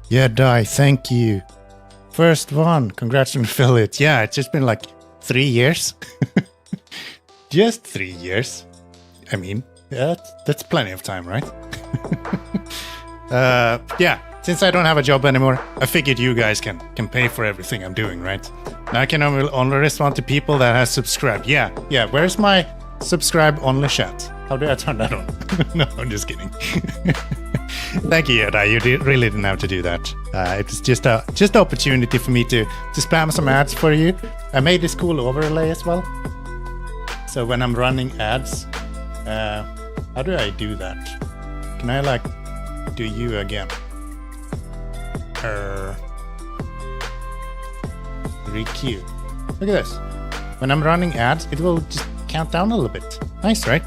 Yeah, die. Thank you. First one. Congrats on affiliate. Yeah, it's just been like 3 years. Just 3 years. I mean, yeah, that's plenty of time, right? Yeah, since I don't have a job anymore, I figured you guys can pay for everything I'm doing, right? Now I can only respond to people that have subscribed. Yeah, where's my subscribe only chat? How do I turn that on? No, I'm just kidding. Thank you, Yoda. You really didn't have to do that. It was just an opportunity for me to spam some ads for you. I made this cool overlay as well. So when I'm running ads, how do I do that? Can I like do you again? Requeue. Look at this. When I'm running ads, it will just count down a little bit. Nice, right?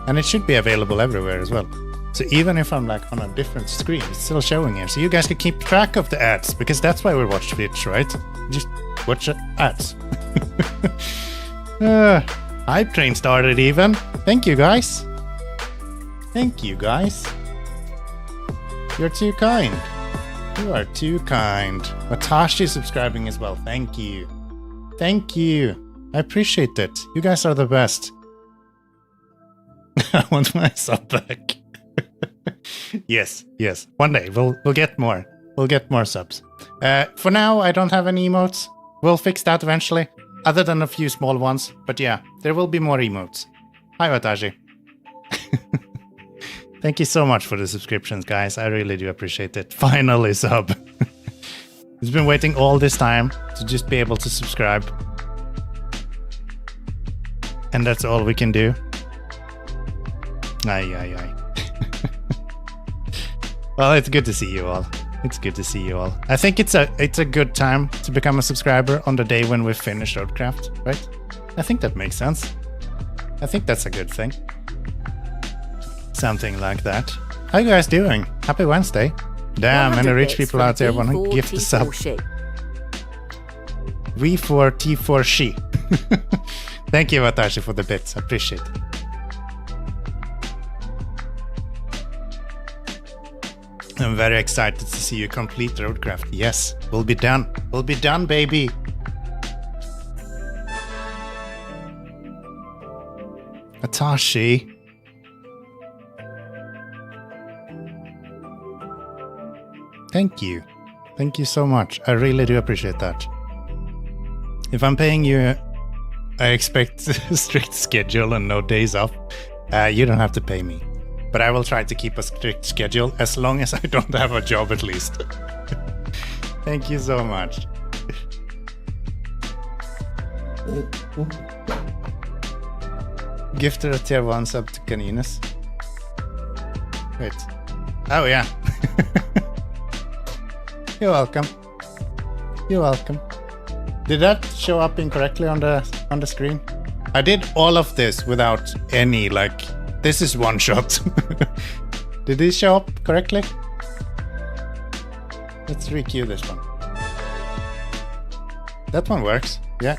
And it should be available everywhere as well. So even if I'm like on a different screen, it's still showing here. So you guys can keep track of the ads, because that's why we watch Twitch, right? Just watch the ads. Hype train started even. Thank you guys. Thank you guys. You're too kind. You are too kind. Watashi subscribing as well. Thank you. Thank you. I appreciate it. You guys are the best. I want my sub back. Yes. One day we'll get more. We'll get more subs. For now, I don't have any emotes. We'll fix that eventually. Other than a few small ones. But yeah, there will be more emotes. Hi, Watashi. Thank you so much for the subscriptions, guys. I really do appreciate it. Finally sub. It's been waiting all this time to just be able to subscribe. And that's all we can do. Aye. Well, it's good to see you all. It's good to see you all. I think it's a good time to become a subscriber on the day when we finish RoadCraft, right? I think that makes sense. I think that's a good thing. Something like that. How you guys doing? Happy Wednesday. Damn, many rich people out there want to gift a sub. V4T4 she. Thank you, Watashi, for the bits. I appreciate it. I'm very excited to see you complete RoadCraft. Yes, we'll be done. We'll be done, baby. Watashi. Thank you. Thank you so much. I really do appreciate that. If I'm paying you, I expect a strict schedule and no days off. You don't have to pay me. But I will try to keep a strict schedule as long as I don't have a job at least. Thank you so much. Gifted a tier 1 sub to Caninus. Wait. Oh yeah. You're welcome. You're welcome. Did that show up incorrectly on the screen? I did all of this without any like. This is one shot. Did this show up correctly? Let's requeue this one. That one works. Yeah.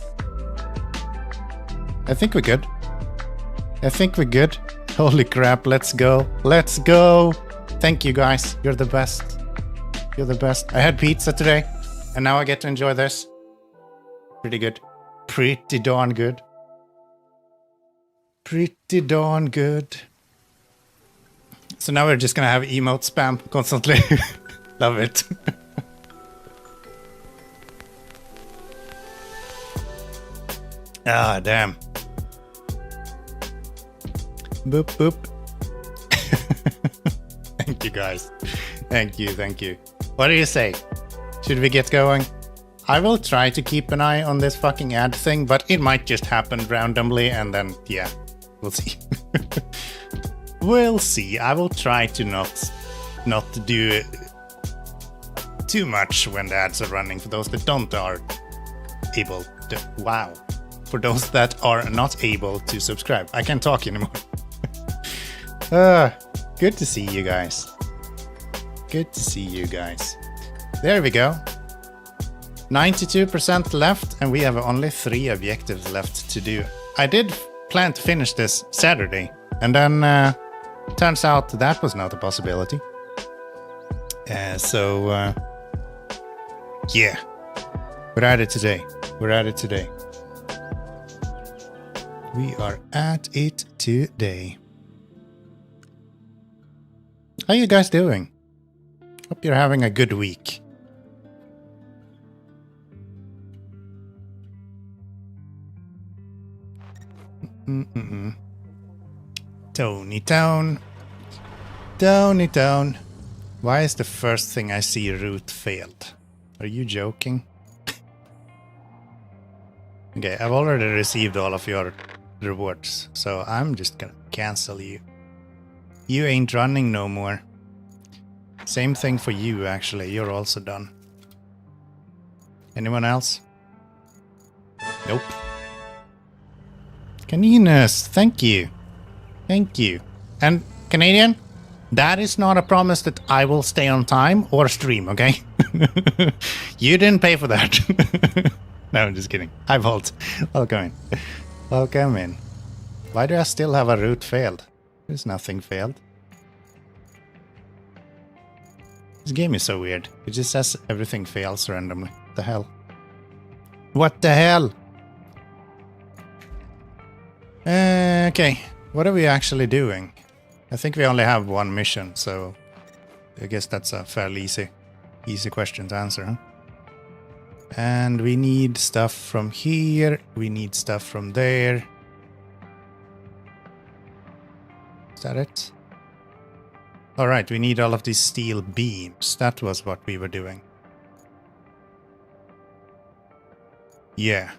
I think we're good. Holy crap, let's go. Let's go. Thank you guys. You're the best. You're the best. I had pizza today, and now I get to enjoy this. Pretty good. Pretty darn good. Pretty darn good. So now we're just gonna have emote spam constantly. Love it. Ah, damn. Boop, boop. Thank you, guys. Thank you. What do you say? Should we get going? I will try to keep an eye on this fucking ad thing, but it might just happen randomly and then, yeah, we'll see. We'll see. I will try to not do too much when the ads are running for those that are able to. Wow. For those that are not able to subscribe. I can't talk anymore. Good to see you guys. Good to see you guys. There we go. 92% left, and we have only 3 objectives left to do. I did plan to finish this Saturday, and then turns out that was not a possibility. Yeah, we're at it today. We're at it today. We are at it today. How you guys doing? Hope you're having a good week. Tony Town. Tony Town. Why is the first thing I see route failed? Are you joking? Okay, I've already received all of your rewards, so I'm just gonna cancel you. You ain't running no more. Same thing for you, actually. You're also done. Anyone else? Nope. Caninas, thank you. Thank you. And Canadian, that is not a promise that I will stay on time or stream, okay? You didn't pay for that. No, I'm just kidding. Hi, Volt. Welcome in. Welcome in. Why do I still have a route failed? There's nothing failed. This game is so weird. It just says everything fails randomly. What the hell? What the hell? Okay. What are we actually doing? I think we only have one mission, so I guess that's a fairly easy question to answer, huh? And we need stuff from here. We need stuff from there. Is that it? Alright, we need all of these steel beams. That was what we were doing. Yeah.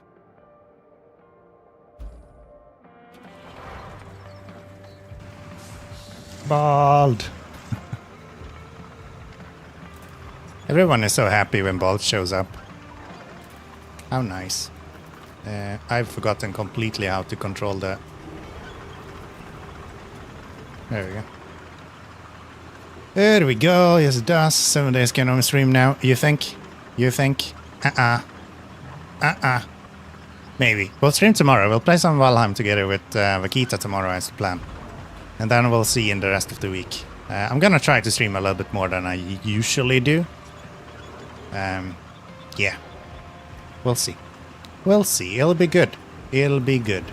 Bald. Everyone is so happy when Bald shows up. How nice. I've forgotten completely how to control the... There we go. There we go. Yes, it does. 7 days Keanomy stream now. You think? You think? Maybe. We'll stream tomorrow. We'll play some Valheim together with Vakita tomorrow as the plan. And then we'll see in the rest of the week. I'm gonna try to stream a little bit more than I usually do. Yeah. We'll see. We'll see. It'll be good. It'll be good.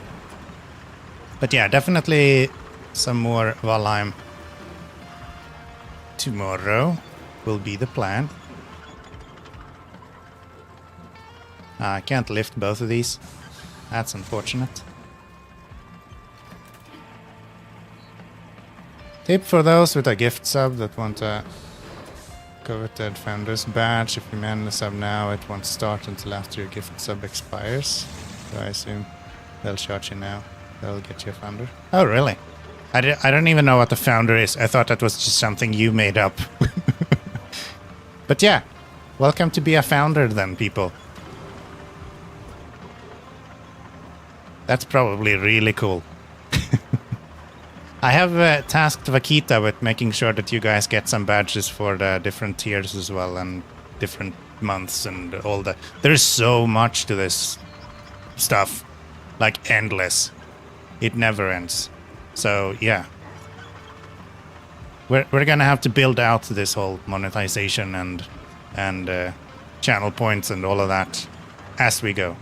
But yeah, definitely some more Valheim tomorrow will be the plan. I can't lift both of these. That's unfortunate. Tip for those with a gift sub that want a coveted Founders badge. If you man the sub now, it won't start until after your gift sub expires. So I assume they'll charge you now. They'll get you a Founder. Oh, really? I don't even know what the Founder is. I thought that was just something you made up. But yeah, welcome to be a Founder then, people. That's probably really cool. I have tasked Vakita with making sure that you guys get some badges for the different tiers as well, and different months and all that. There's so much to this stuff. Like, endless. It never ends. So, yeah. We're gonna have to build out this whole monetization and channel points and all of that as we go.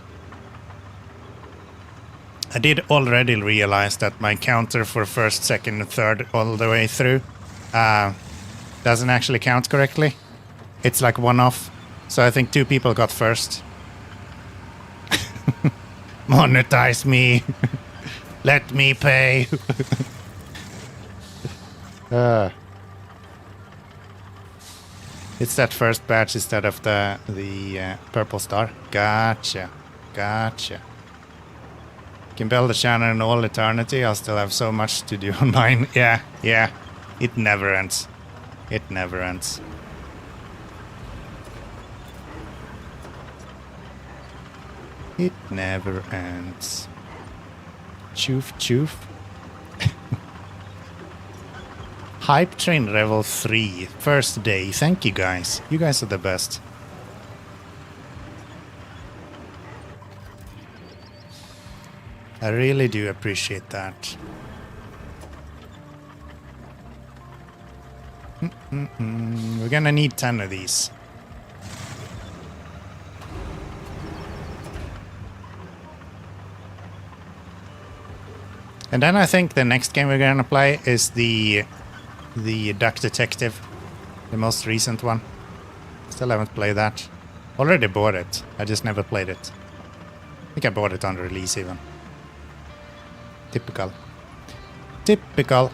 I did already realize that my counter for first, second, and third all the way through doesn't actually count correctly. It's like one off. So I think 2 people got first. Monetize me. Let me pay. It's that first batch instead of the purple star. Gotcha. Gotcha. Can build a channel in all eternity. I'll still have so much to do on mine. Yeah. It never ends. It never ends. It never ends. Choof choof. Hype Train Level 3. First day. Thank you guys. You guys are the best. I really do appreciate that. We're gonna need 10 of these. And then I think the next game we're gonna play is the Duck Detective, the most recent one. Still haven't played that. Already bought it. I just never played it. I think I bought it on release even. Typical. Typical.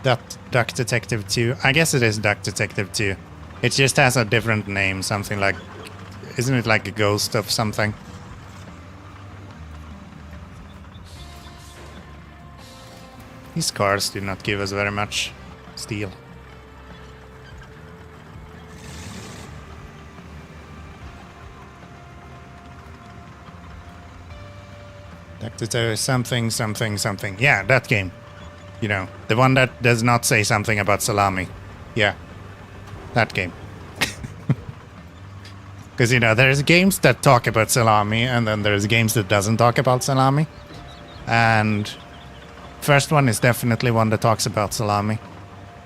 That Duck Detective 2. I guess it is Duck Detective 2. It just has a different name, something like... Isn't it like a ghost of something? These cars do not give us very much steel. Duck Detective something, something, something. Yeah, that game. You know, the one that does not say something about salami. Yeah, that game. Because, you know, there's games that talk about salami, and then there's games that doesn't talk about salami. And first one is definitely one that talks about salami.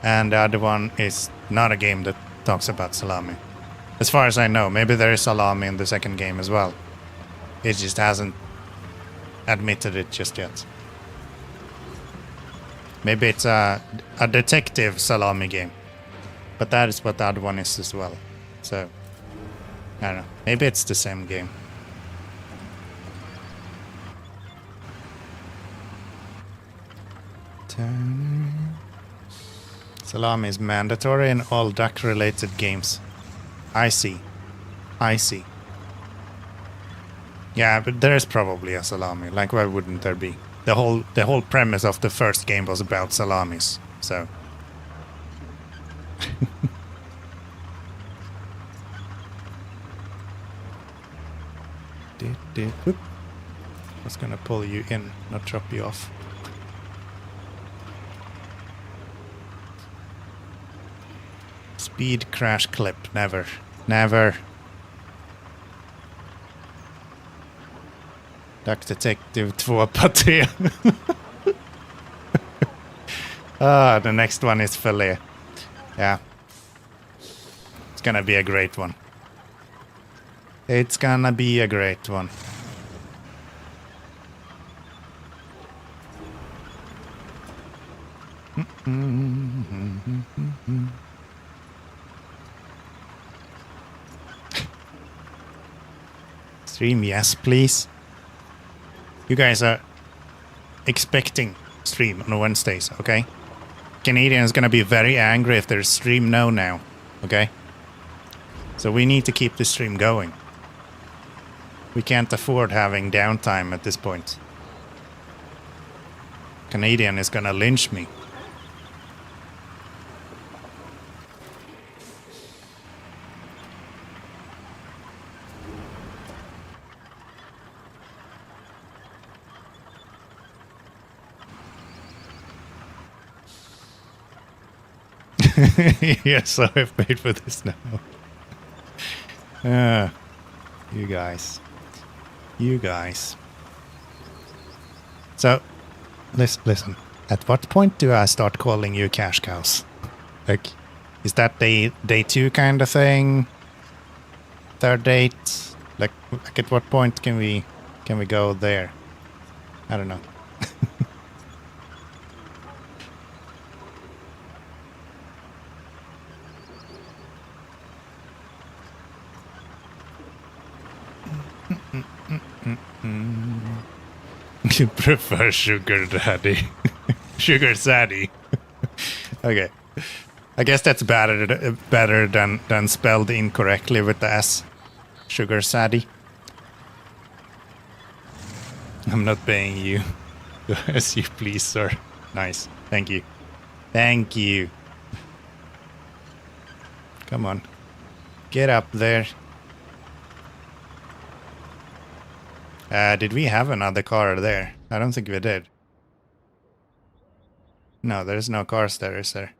And the other one is not a game that talks about salami. As far as I know, maybe there is salami in the second game as well. It just hasn't admitted it just yet. Maybe it's a detective salami game. But that is what the other one is as well. So, I don't know. Maybe it's the same game. Salami is mandatory in all duck-related games. I see. I see. Yeah, but there is probably a salami. Like, why wouldn't there be? The whole premise of the first game was about salamis, so. Whoop. I was gonna pull you in, not drop you off. Speed crash clip, never. Never. Duck Detective 2 paté. Ah, the next one is filet. Yeah. It's gonna be a great one. It's gonna be a great one. Stream, yes, please. You guys are expecting stream on Wednesdays, okay? Canadian is gonna be very angry if there's stream no now, okay? So we need to keep the stream going. We can't afford having downtime at this point. Canadian is gonna lynch me. Yes, so I've paid for this now. You guys. You guys. So, listen. At what point do I start calling you cash cows? Like, is that day 2 kind of thing? Third date? Like at what point can we go there? I don't know. You prefer sugar daddy. Sugar zaddy. Okay. I guess that's better than spelled incorrectly with the S. Sugar saddy. I'm not paying you. As you please, sir. Nice. Thank you. Thank you. Come on. Get up there. Did we have another car there? I don't think we did. No, there's no cars there, is there?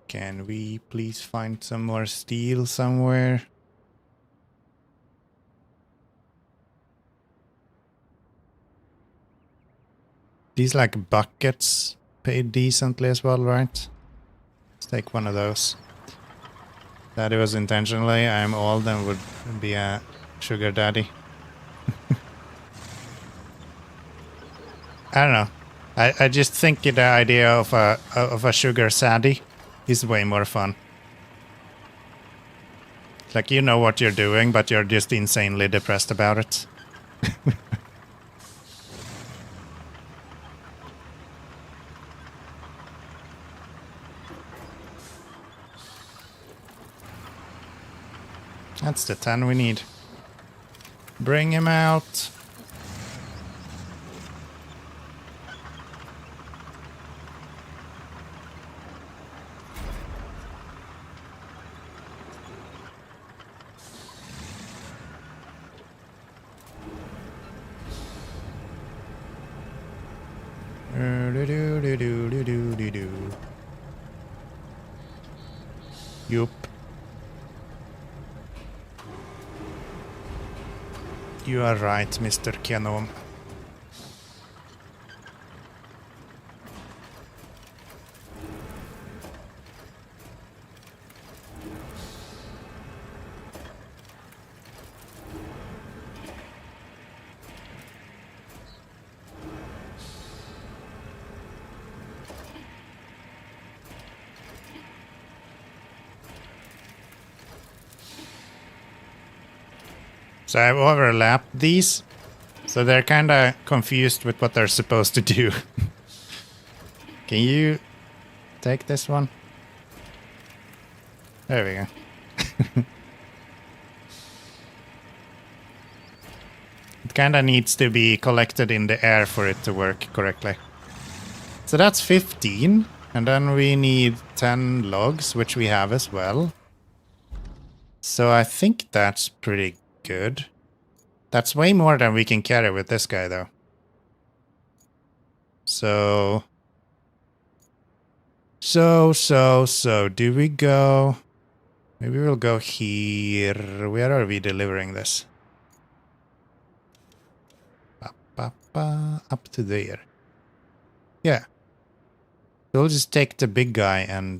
Can we please find some more steel somewhere? These like buckets pay decently as well, right? Let's take one of those. That it was intentionally. I'm old and would be a sugar daddy. I don't know. I just think the idea of a sugar saddy is way more fun. Like, you know what you're doing, but you're just insanely depressed about it. That's the 10 we need. Bring him out. Yup. You are right, Mr. Keanomy. So I've overlapped these, so they're kind of confused with what they're supposed to do. Can you take this one? There we go. It kind of needs to be collected in the air for it to work correctly. So that's 15, and then we need 10 logs, which we have as well. So I think that's pretty good. That's way more than we can carry with this guy, though. So, do we go... Maybe we'll go here. Where are we delivering this? Up to there. Yeah. We'll just take the big guy and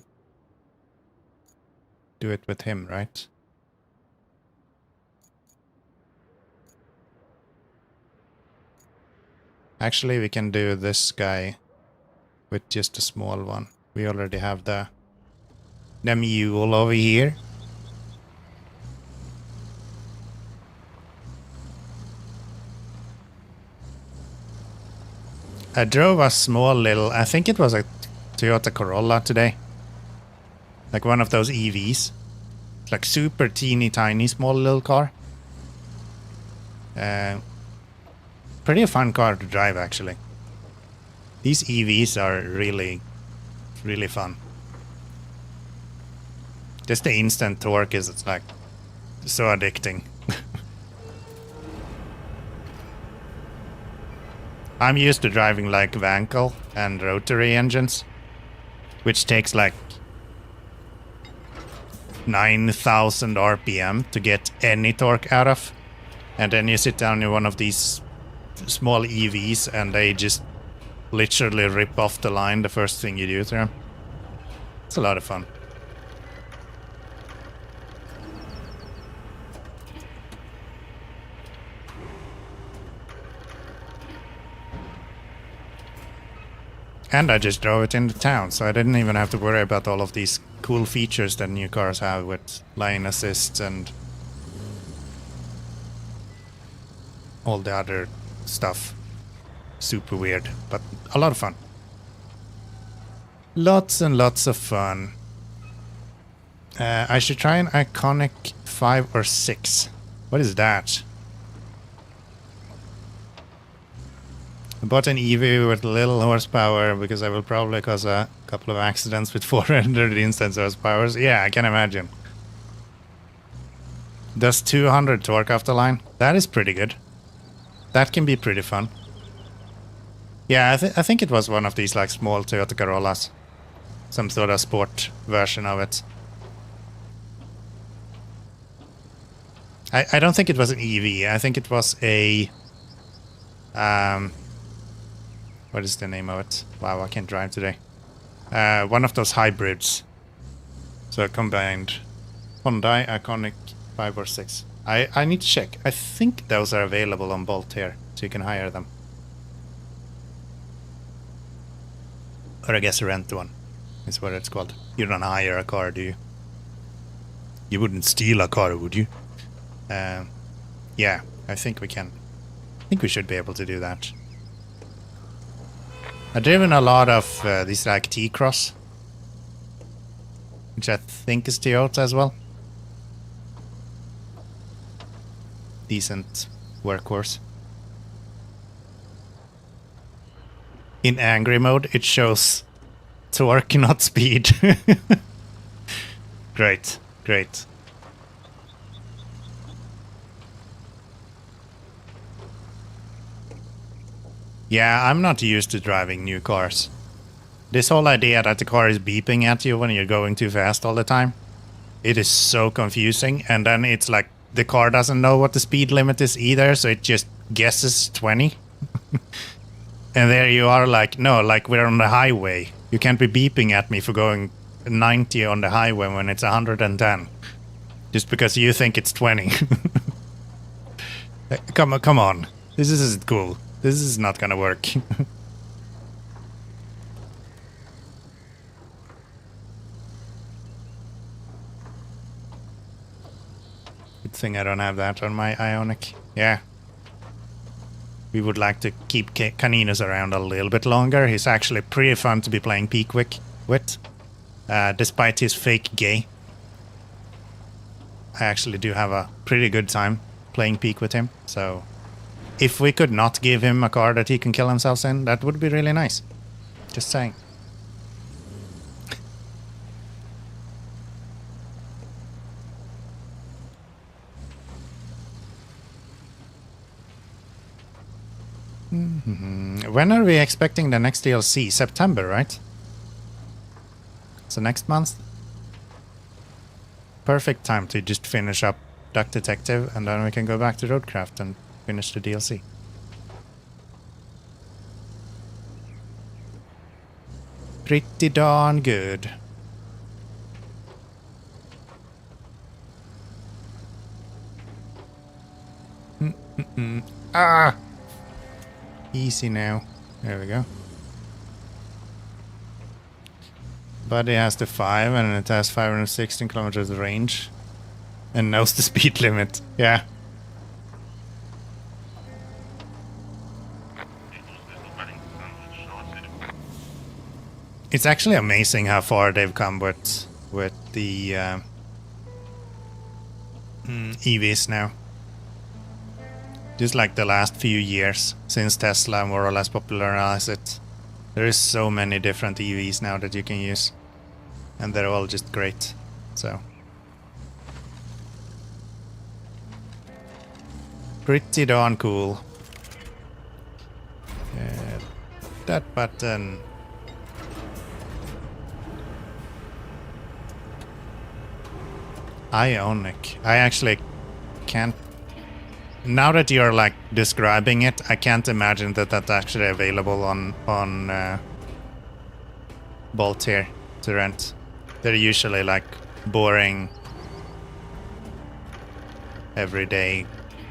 do it with him, right? Actually, we can do this guy with just a small one. We already have the mule over here. I drove a small little, I think it was a Toyota Corolla today. Like one of those EVs. It's like super teeny tiny small little car. Pretty fun car to drive, actually. These EVs are really, really fun. Just the instant torque is, it's like, so addicting. I'm used to driving like Wankel and rotary engines, which takes like 9,000 RPM to get any torque out of. And then you sit down in one of these small EVs and they just literally rip off the line the first thing you do to them. It's a lot of fun. And I just drove it into town, so I didn't even have to worry about all of these cool features that new cars have with lane assist and all the other stuff. Super weird, but a lot of fun. Lots and lots of fun. I should try an iconic 5 or 6. What is that? I bought an EV with little horsepower because I will probably cause a couple of accidents with 400 instance horsepower. Yeah, I can imagine. Does 200 torque off the line? That is pretty good. That can be pretty fun. Yeah, I think it was one of these like small Toyota Corollas. some sort of sport version of it. I don't think it was an EV. I think it was a what is the name of it? Wow, I can't drive today. One of those hybrids. So a combined Hyundai Iconic 5 or 6. I need to check. I think those are available on Bolt here, so you can hire them. Or I guess rent one is what it's called. You don't hire a car, do you? You wouldn't steal a car, would you? Yeah, I think we can. I think we should be able to do that. I've driven a lot of these like T-Cross, which I think is Toyota as well. Decent workhorse. In angry mode, it shows torque, not speed. Great, great. Yeah, I'm not used to driving new cars. This whole idea that the car is beeping at you when you're going too fast all the time, it is so confusing. And then it's like the car doesn't know what the speed limit is either, so it just guesses 20. And there you are like, no, like we're on the highway. You can't be beeping at me for going 90 on the highway when it's 110. Just because you think it's 20. Come on. This isn't cool. This is not gonna work. Good thing I don't have that on my Ionic. Yeah. We would like to keep Caninos around a little bit longer. He's actually pretty fun to be playing Peak with. Despite his fake gay. I actually do have a pretty good time playing Peak with him, so... If we could not give him a car that he can kill himself in, that would be really nice. Just saying. When are we expecting the next DLC? September, right? So next month? Perfect time to just finish up Duck Detective, and then we can go back to RoadCraft and finish the DLC. Pretty darn good. Ah! Easy now. There we go. Body has the 5 and it has 516 kilometers range. And knows the speed limit. Yeah. It's actually amazing how far they've come with the EVs now. Just like the last few years since Tesla more or less popularized it. There is so many different EVs now that you can use. And they're all just great. So. Pretty darn cool. That button. Ionic. I actually can't... Now that you're like describing it, I can't imagine that that's actually available on Bolt here to rent. They're usually like boring, everyday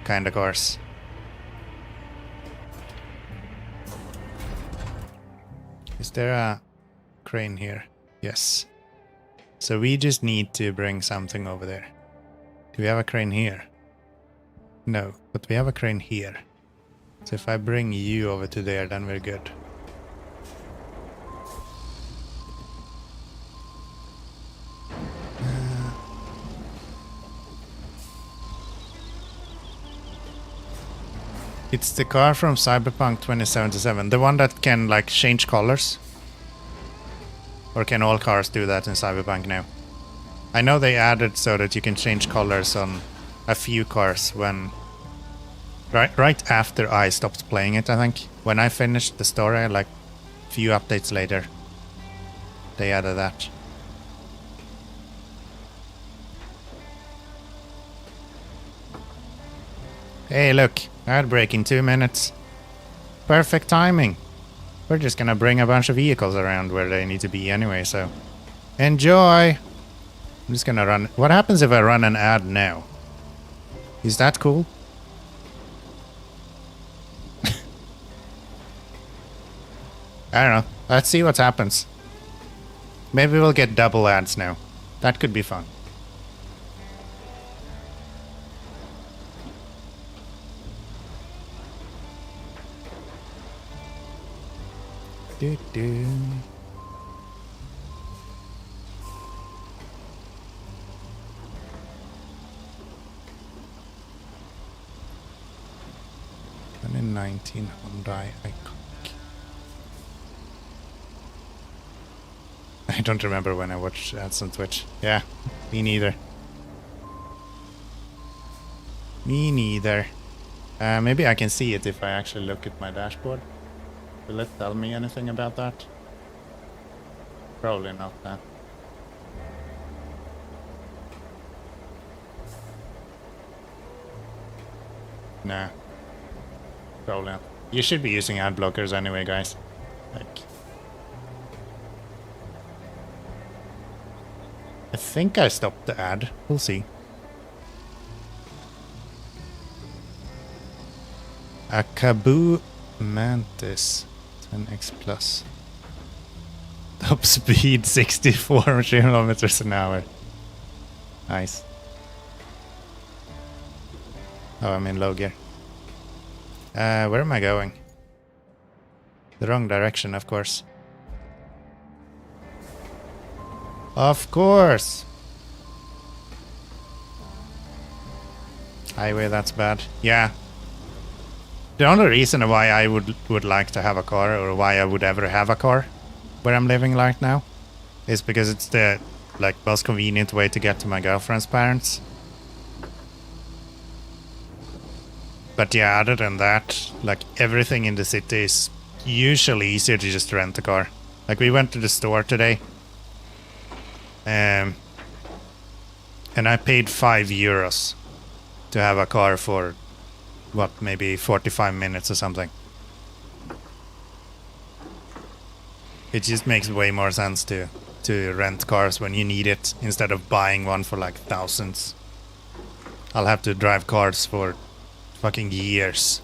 kind of cars. Is there a crane here? Yes. So we just need to bring something over there. Do we have a crane here? No, but we have a crane here. So if I bring you over to there, then we're good. It's the car from Cyberpunk 2077, the one that can like change colors. Or can all cars do that in Cyberpunk now? I know they added so that you can change colors on a few cars when... Right after I stopped playing it, I think. When I finished the story, like a few updates later. they added that. Hey, look, ad break in 2 minutes. Perfect timing. We're just gonna bring a bunch of vehicles around where they need to be anyway, so enjoy. I'm just gonna run. What happens if I run an ad now? Is that cool? I don't know. Let's see what happens. Maybe we'll get double ads now. That could be fun. Do do. And in 19 Hyundai Iconic. I don't remember when I watched ads on Twitch. Yeah, me neither. Me neither. Maybe I can see it if I actually look at my dashboard. Will it tell me anything about that? Probably not that. Nah. Probably not. You should be using ad blockers anyway, guys. Like, I think I stopped the ad. We'll see. A Kaboo Mantis 10x plus. Top speed 64 kilometers an hour. Nice. Oh, I'm in low gear. Where am I going? The wrong direction, of course. Of course! Highway, that's bad. Yeah. The only reason why I would like to have a car, or why I would ever have a car where I'm living right now, is because it's the most convenient way to get to my girlfriend's parents. But yeah, other than that, everything in the city is usually easier to just rent a car. Like, we went to the store today. And I paid €5 to have a car for, what, maybe 45 minutes or something. It just makes way more sense to rent cars when you need it, instead of buying one for thousands. I'll have to drive cars for fucking years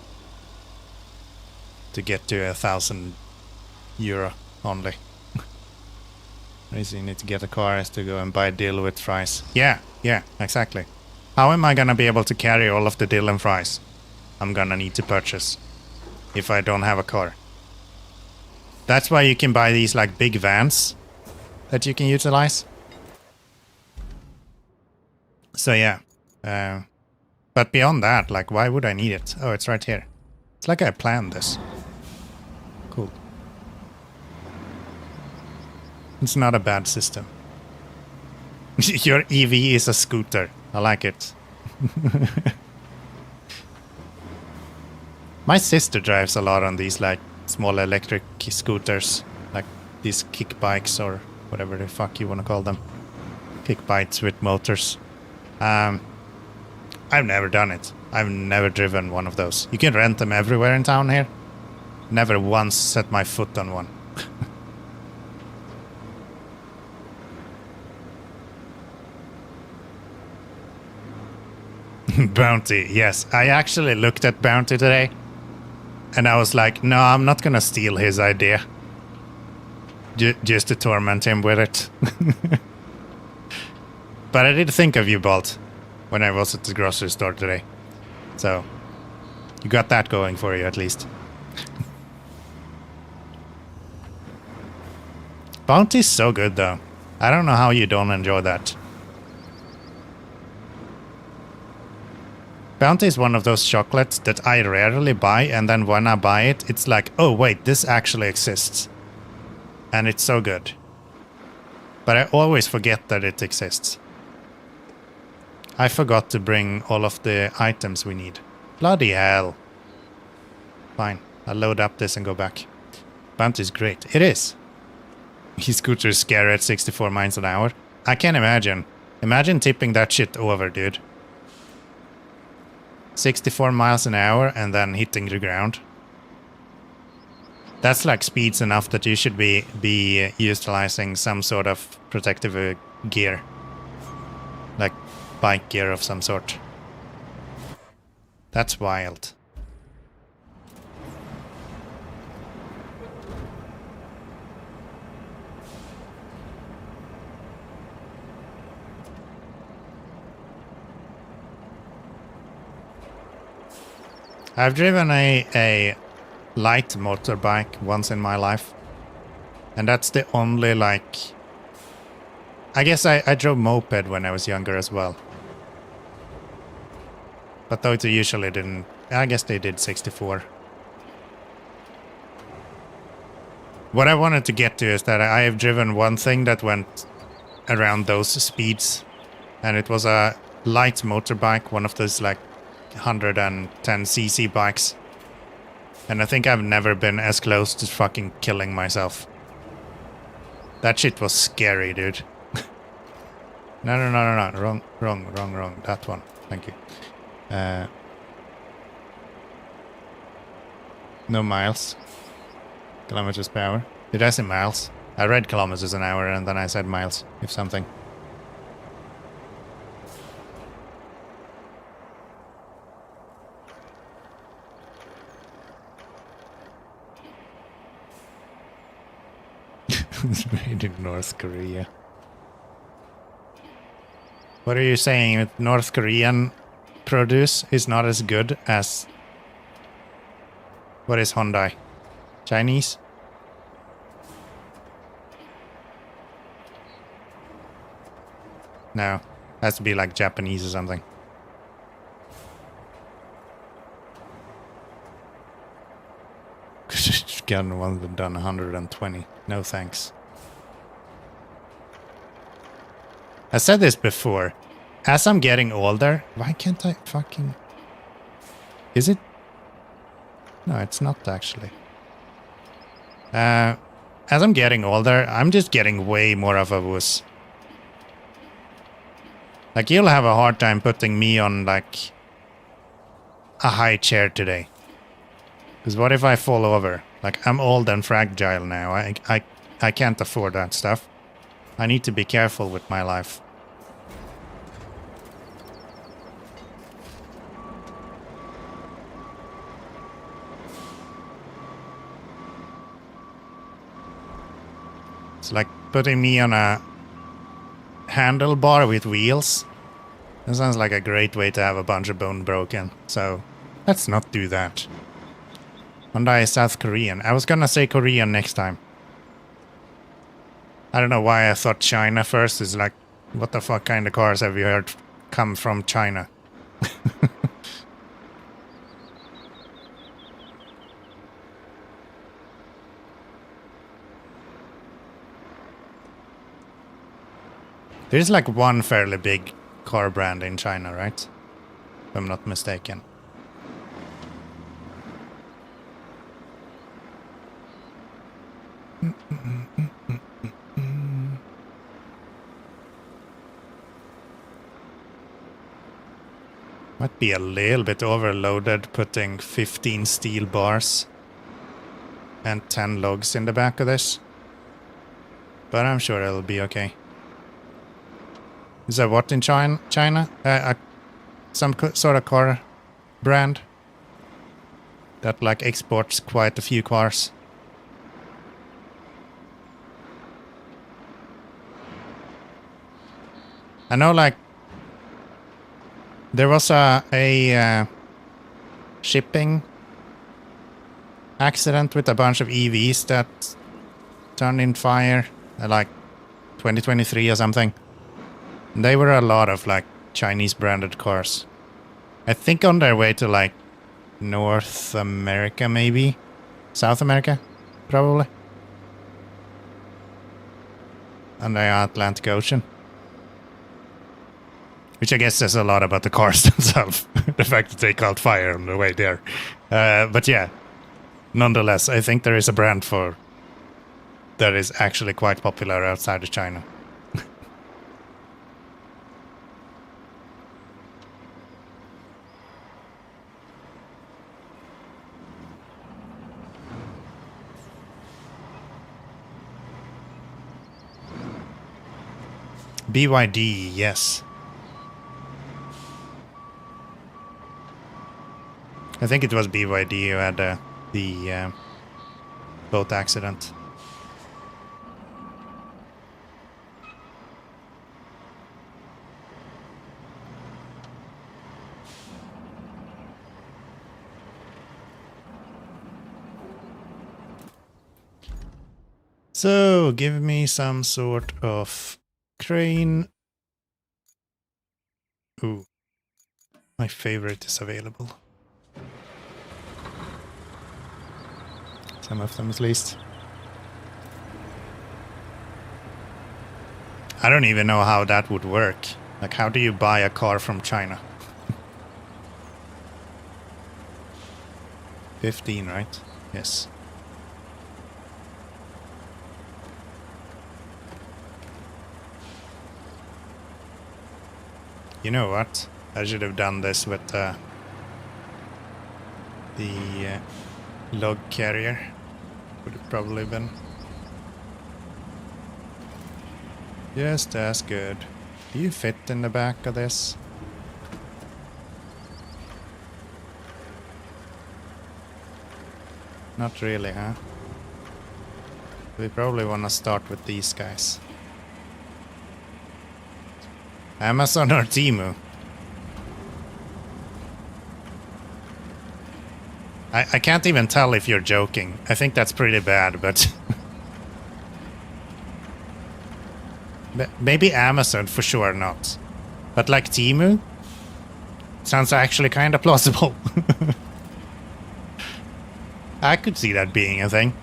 to get to €1,000 only. The reason you need to get a car is to go and buy dill with fries. Yeah, exactly. How am I gonna be able to carry all of the dill and fries I'm gonna need to purchase if I don't have a car? That's why you can buy these big vans that you can utilize. So yeah. But beyond that, why would I need it? Oh, it's right here. It's like I planned this. Cool. It's not a bad system. Your EV is a scooter. I like it. My sister drives a lot on these small electric scooters, these kick bikes or whatever the fuck you want to call them. Kick bikes with motors. I've never done it. I've never driven one of those. You can rent them everywhere in town here. Never once set my foot on one. Bounty, yes. I actually looked at Bounty today. And I was like, no, I'm not gonna steal his idea. Just to torment him with it. But I did think of you, Bolt, when I was at the grocery store today. So, you got that going for you at least. Bounty's so good though. I don't know how you don't enjoy that. Bounty is one of those chocolates that I rarely buy, and then when I buy it, it's like, oh wait, this actually exists. And it's so good. But I always forget that it exists. I forgot to bring all of the items we need. Bloody hell. Fine, I'll load up this and go back. Bounty's great. It is. E-scooter is scary at 64 miles an hour. I can't imagine. Imagine tipping that shit over, dude. 64 miles an hour and then hitting the ground. That's like speeds enough that you should be utilizing some sort of protective gear. Like bike gear of some sort. That's wild. I've driven a light motorbike once in my life. And that's the only, like... I guess I drove moped when I was younger as well. But those usually didn't... I guess they did 64. What I wanted to get to is that I have driven one thing that went around those speeds. And it was a light motorbike, one of those like 110cc bikes. And I think I've never been as close to fucking killing myself. That shit was scary, dude. No. Wrong. That one. Thank you. No miles. Kilometers per hour. Did I say miles? I read kilometers an hour and then I said miles, if something. It's made in North Korea. What are you saying? North Korean produce is not as good as... What is Hyundai? Chinese? No. Has to be like Japanese or something. Gotten one that done 120. No thanks. I said this before. As I'm getting older... Why can't I fucking... Is it? No, it's not actually. As I'm getting older, I'm just getting way more of a wuss. Like, you'll have a hard time putting me on, like, a high chair today. Because what if I fall over? Like, I'm old and fragile now. I can't afford that stuff. I need to be careful with my life. It's like putting me on a handlebar with wheels. That sounds like a great way to have a bunch of bone broken. So, let's not do that. Hyundai is South Korean. I was gonna say Korean next time. I don't know why I thought China first. Is like, what the fuck kind of cars have you heard come from China? There's like one fairly big car brand in China, right? If I'm not mistaken. Might be a little bit overloaded putting 15 steel bars and 10 logs in the back of this. But I'm sure it'll be okay. Is that what in China? Some sort of car brand that like exports quite a few cars. I know, like, there was a shipping accident with a bunch of EVs that turned in fire, like 2023 or something. And they were a lot of like Chinese branded cars. I think on their way to like North America, maybe South America, probably, on the Atlantic Ocean. Which I guess says a lot about the cars themselves. The fact that they caught fire on the way there. But yeah, nonetheless, I think there is a brand for that is actually quite popular outside of China. BYD, yes. I think it was BYD who had the boat accident. So, give me some sort of crane. Ooh, my favorite is available. Some of them at least. I don't even know how that would work. Like, how do you buy a car from China? 15, right? Yes. You know what? I should have done this with the log carrier. Would have probably been just as good. Do you fit in the back of this? Not really, huh? We probably want to start with these guys. Amazon or Temu? I can't even tell if you're joking. I think that's pretty bad, but... maybe Amazon, for sure not. But like Temu? Sounds actually kind of plausible. I could see that being a thing.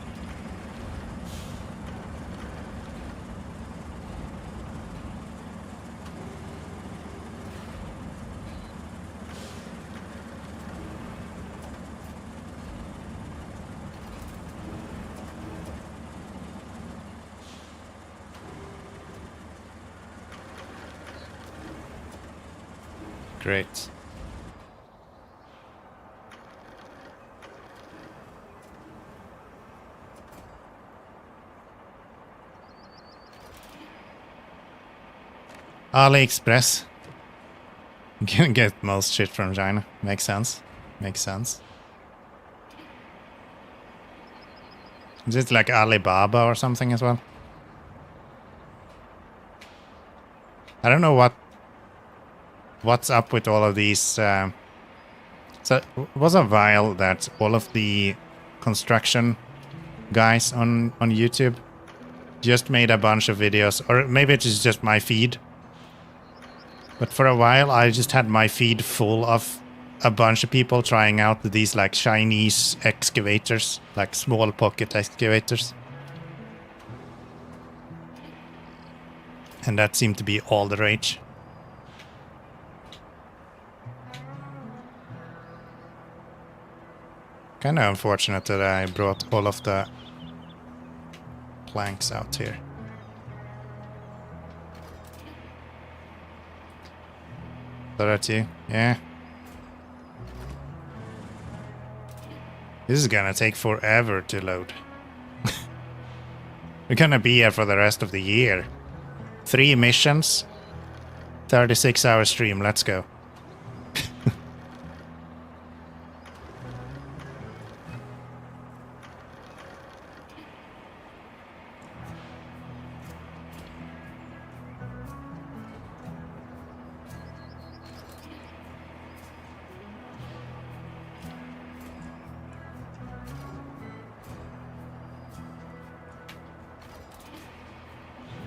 Great. AliExpress. You can get most shit from China. Makes sense. Makes sense. Is it like Alibaba or something as well? I don't know what's up with all of these. So it was a while that all of the construction guys on YouTube just made a bunch of videos, or maybe it's just my feed. But for a while, I just had my feed full of a bunch of people trying out these like Chinese excavators, like small pocket excavators. And that seemed to be all the rage. Kind of unfortunate that I brought all of the planks out here. So that's you? Yeah. This is gonna take forever to load. We're gonna be here for the rest of the year. 3 missions, 36-hour stream, let's go.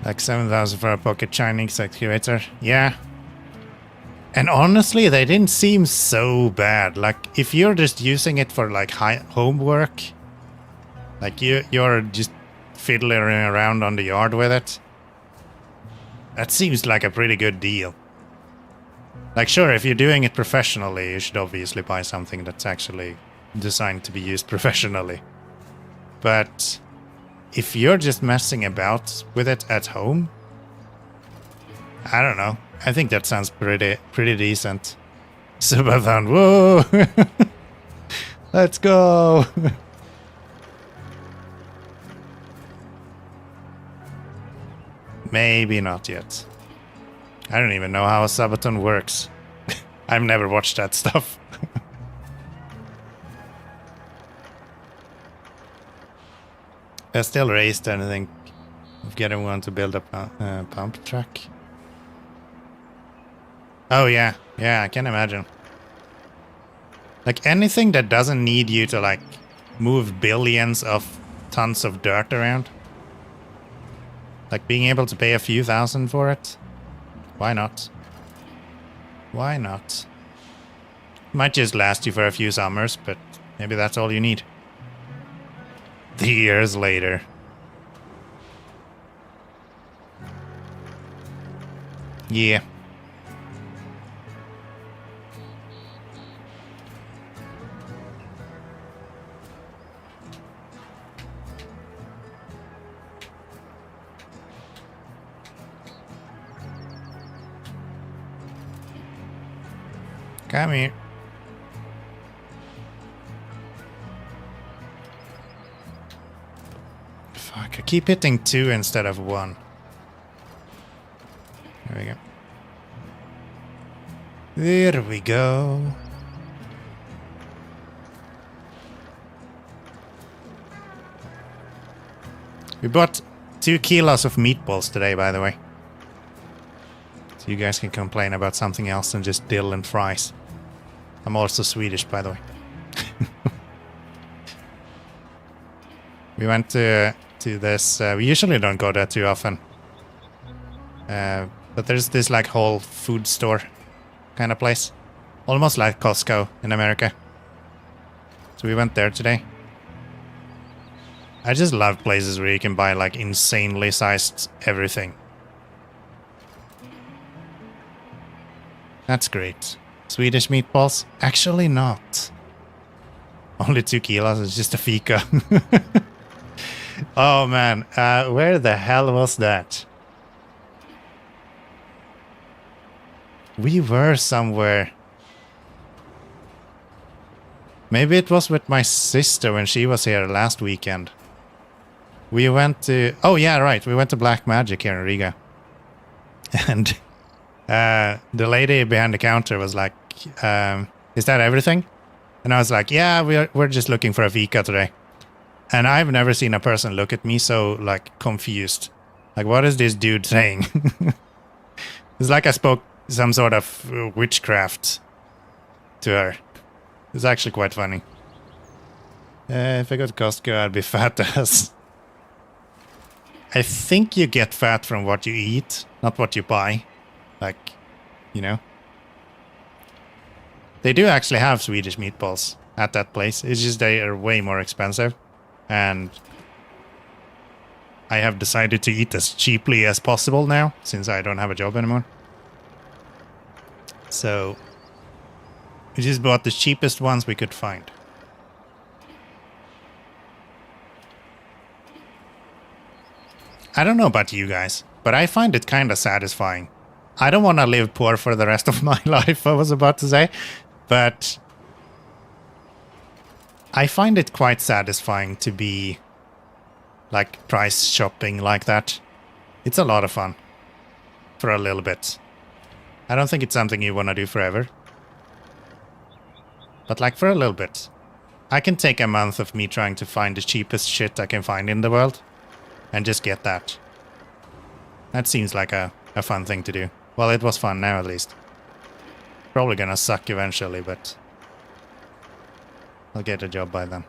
Like 7,000 for a pocket Chinese excavator. Yeah. And honestly, they didn't seem so bad. Like, if you're just using it for like homework, like you're just fiddling around on the yard with it, that seems like a pretty good deal. Like, sure, if you're doing it professionally, you should obviously buy something that's actually designed to be used professionally. But if you're just messing about with it at home, I don't know. I think that sounds pretty decent. Subathon, whoa! Let's go! Maybe not yet. I don't even know how a subathon works. I've never watched that stuff. I still raised anything of getting one to build a pump track. Oh yeah, yeah, I can imagine. Like anything that doesn't need you to like move billions of tons of dirt around. Like being able to pay a few thousand for it. Why not? Why not? Might just last you for a few summers, but maybe that's all you need. Years later. Yeah. Come here. Fuck, I keep hitting 2 instead of 1. There we go. There we go. We bought 2 kilos of meatballs today, by the way. So you guys can complain about something else than just dill and fries. I'm also Swedish, by the way. We went to this. We usually don't go there too often. But there's this like whole food store kind of place. Almost like Costco in America. So we went there today. I just love places where you can buy like insanely sized everything. That's great. Swedish meatballs? Actually not. Only 2 kilos, it's just a fika. Oh man, where the hell was that? We were somewhere. Maybe it was with my sister when she was here last weekend. We went to... Oh yeah, right, we went to Black Magic here in Riga. And the lady behind the counter was like, is that everything? And I was like, yeah, we're just looking for a fika today. And I've never seen a person look at me so like confused. Like, what is this dude saying? It's like I spoke some sort of witchcraft to her. It's actually quite funny. If I go to Costco, I'd be fat as. I think you get fat from what you eat, not what you buy. Like, you know. They do actually have Swedish meatballs at that place. It's just they are way more expensive. And I have decided to eat as cheaply as possible now, since I don't have a job anymore. So we just bought the cheapest ones we could find. I don't know about you guys, but I find it kind of satisfying. I don't want to live poor for the rest of my life, I was about to say, but I find it quite satisfying to be like price shopping like that. It's a lot of fun for a little bit. I don't think it's something you want to do forever. But like for a little bit. I can take a month of me trying to find the cheapest shit I can find in the world and just get that. That seems like a fun thing to do. Well, it was fun now at least. Probably gonna suck eventually, but I'll get a job by then.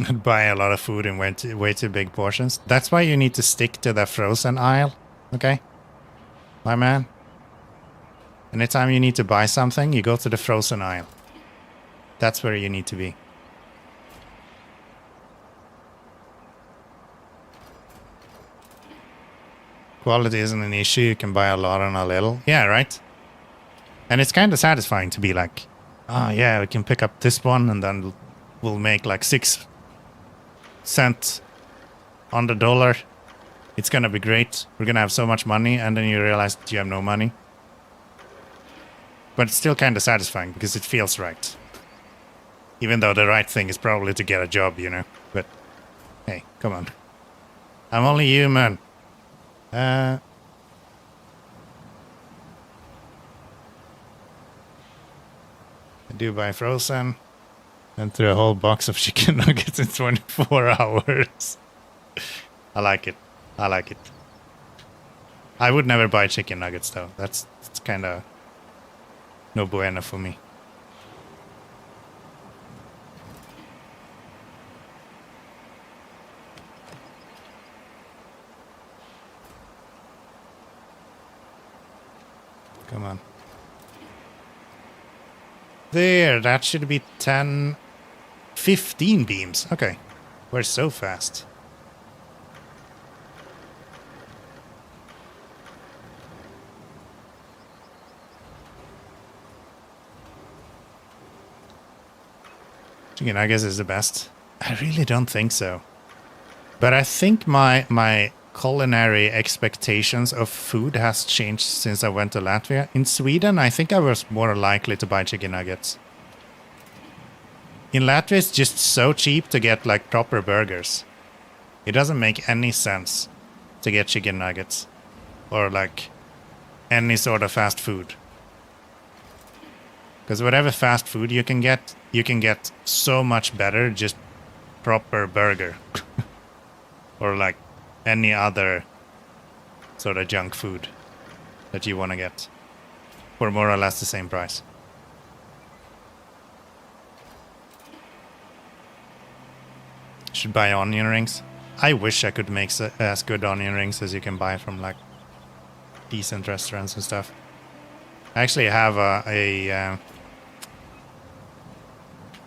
I'd buy a lot of food in way too big portions. That's why you need to stick to the frozen aisle, okay? My man. Anytime you need to buy something, you go to the frozen aisle. That's where you need to be. Quality isn't an issue, you can buy a lot on a little. Yeah, right? And it's kind of satisfying to be like, Oh yeah, we can pick up this one and then we'll make like 6 cents on the dollar. It's gonna be great. We're gonna have so much money, and then you realize that you have no money. But it's still kind of satisfying because it feels right. Even though the right thing is probably to get a job, you know. But hey, come on. I'm only human. I do buy frozen. And through a whole box of chicken nuggets in 24 hours. I like it. I like it. I would never buy chicken nuggets though. That's kind of no bueno for me. Come on. There, that should be 10, 15 beams. Okay. We're so fast. Chicken nuggets is the best. I really don't think so. But I think my culinary expectations of food has changed since I went to Latvia. In Sweden, I think I was more likely to buy chicken nuggets. In Latvia, it's just so cheap to get like proper burgers. It doesn't make any sense to get chicken nuggets or like any sort of fast food. Because whatever fast food you can get so much better just proper burger. Or like any other sort of junk food that you want to get for more or less the same price. Should buy onion rings. I wish I could make as good onion rings as you can buy from like decent restaurants and stuff. I actually have a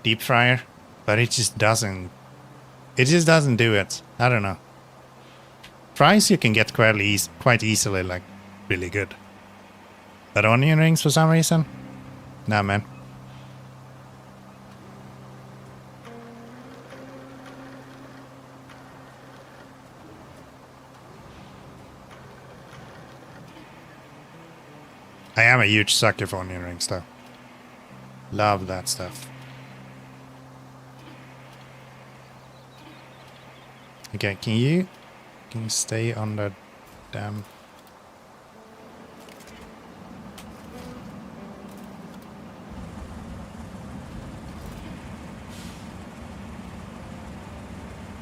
deep fryer, but it just doesn't do it. I don't know. Fries you can get quite easily, like really good. But onion rings for some reason? Nah, man. I am a huge sucker for onion rings though. Love that stuff. Okay, can you stay on the damn...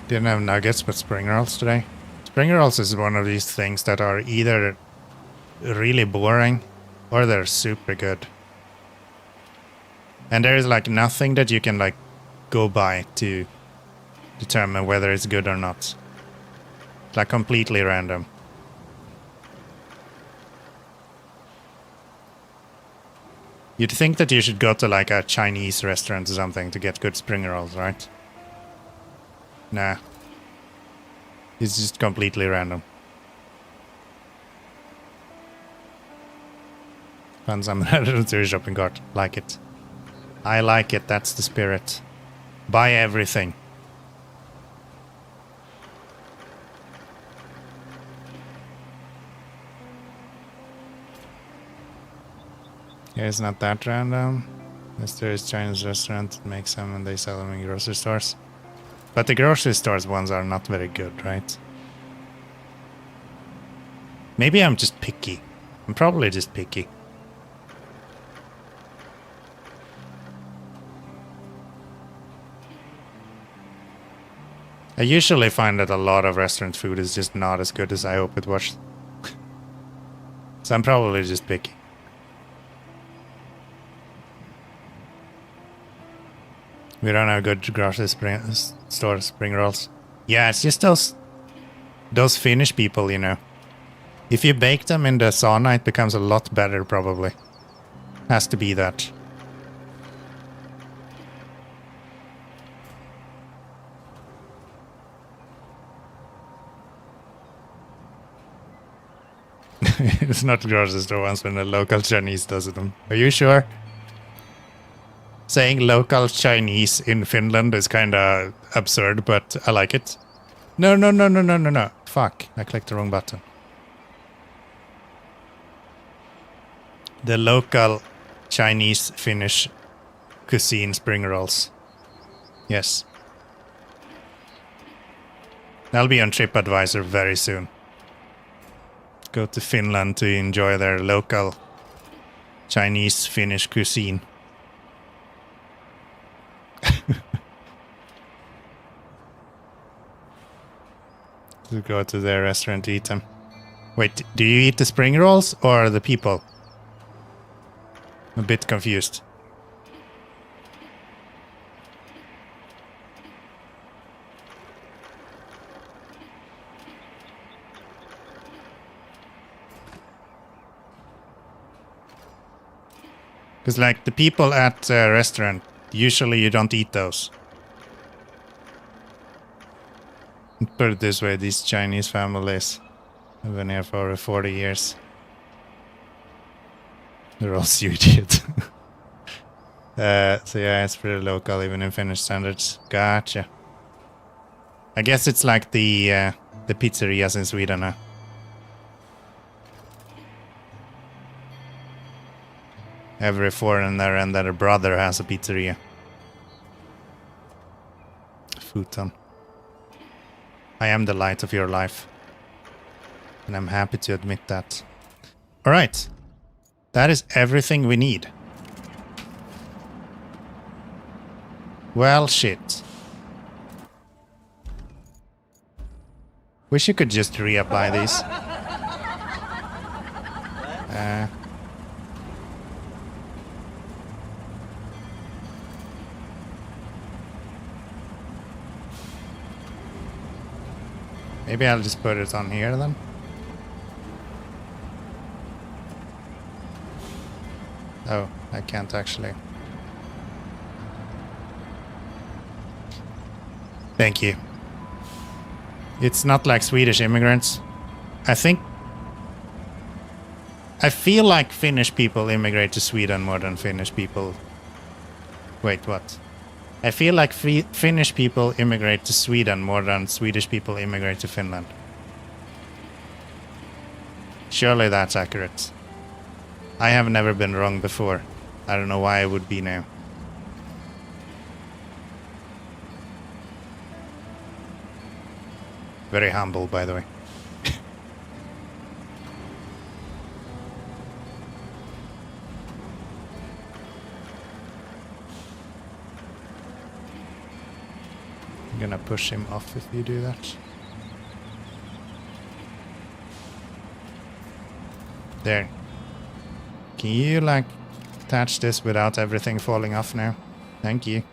Didn't have nuggets, but spring rolls today. Spring rolls is one of these things that are either really boring or they're super good. And there is like nothing that you can like go by to determine whether it's good or not. It's like completely random. You'd think that you should go to like a Chinese restaurant or something to get good spring rolls, right? Nah. It's just completely random. Find some to your shopping cart. Like it. I like it, that's the spirit. Buy everything. Yeah, it's not that random. Yes, there is Chinese restaurant that makes them and they sell them in grocery stores. But the grocery stores ones are not very good, right? Maybe I'm just picky. I'm probably just picky. I usually find that a lot of restaurant food is just not as good as I hope it was. So I'm probably just picky. We don't have good grocery store spring rolls. Yeah, it's just those Finnish people, you know. If you bake them in the sauna, it becomes a lot better, probably. Has to be that. It's not grocery store ones when the local Chinese does them. Are you sure? Saying local Chinese in Finland is kind of absurd, but I like it. No, no, no, no, no, no, no. Fuck, I clicked the wrong button. The local Chinese Finnish cuisine spring rolls. Yes. That'll be on TripAdvisor very soon. Go to Finland to enjoy their local Chinese Finnish cuisine. To go to their restaurant to eat them. Wait, do you eat the spring rolls or the people? I'm a bit confused. Because like the people at the restaurant, usually you don't eat those. Put it this way, these Chinese families have been here for over 40 years. They're all you idiot. So yeah, it's pretty local, even in Finnish standards. Gotcha. I guess it's like the pizzerias in Sweden, huh? Every foreigner and their brother has a pizzeria. Futon. I am the light of your life. And I'm happy to admit that. Alright. That is everything we need. Well, shit. Wish you could just reapply these. Maybe I'll just put it on here then. Oh, I can't actually. Thank you. It's not like Swedish immigrants. I feel like Finnish people immigrate to Sweden more than Finnish people. Wait, what? I feel like Finnish people immigrate to Sweden more than Swedish people immigrate to Finland. Surely that's accurate. I have never been wrong before. I don't know why I would be now. Very humble, by the way. I'm gonna push him off if you do that. There. Can you, like, attach this without everything falling off now? Thank you.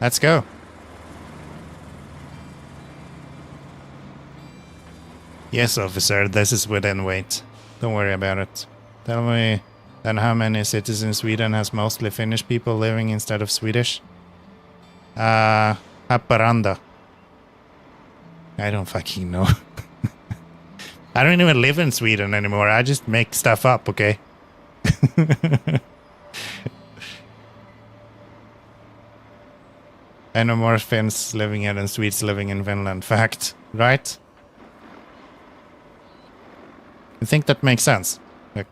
Let's go. Yes, officer, this is within weight. Don't worry about it. Tell me then how many cities in Sweden has mostly Finnish people living instead of Swedish? Haparanda. I don't fucking know. I don't even live in Sweden anymore. I just make stuff up, okay? I know more Finns living here than Swedes living in Finland. Fact, right? I think that makes sense. Like,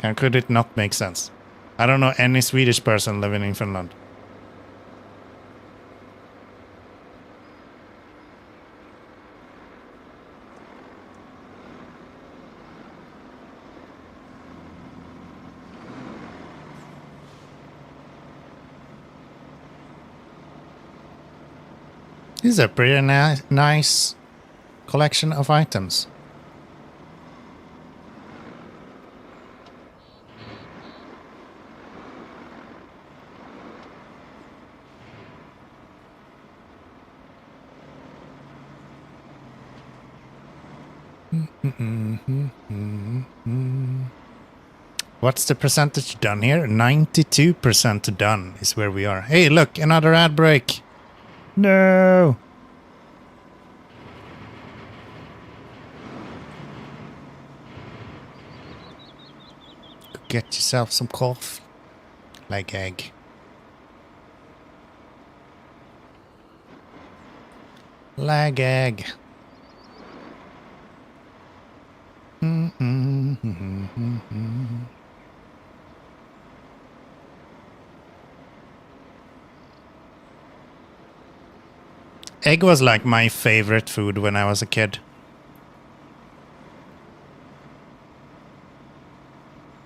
how could it not make sense? I don't know any Swedish person living in Finland. This is a pretty nice collection of items. What's the percentage done here? 92% done is where we are. Hey, look, another ad break. No. Go get yourself some coffee. Like egg. Lag egg. Egg was like my favorite food when I was a kid.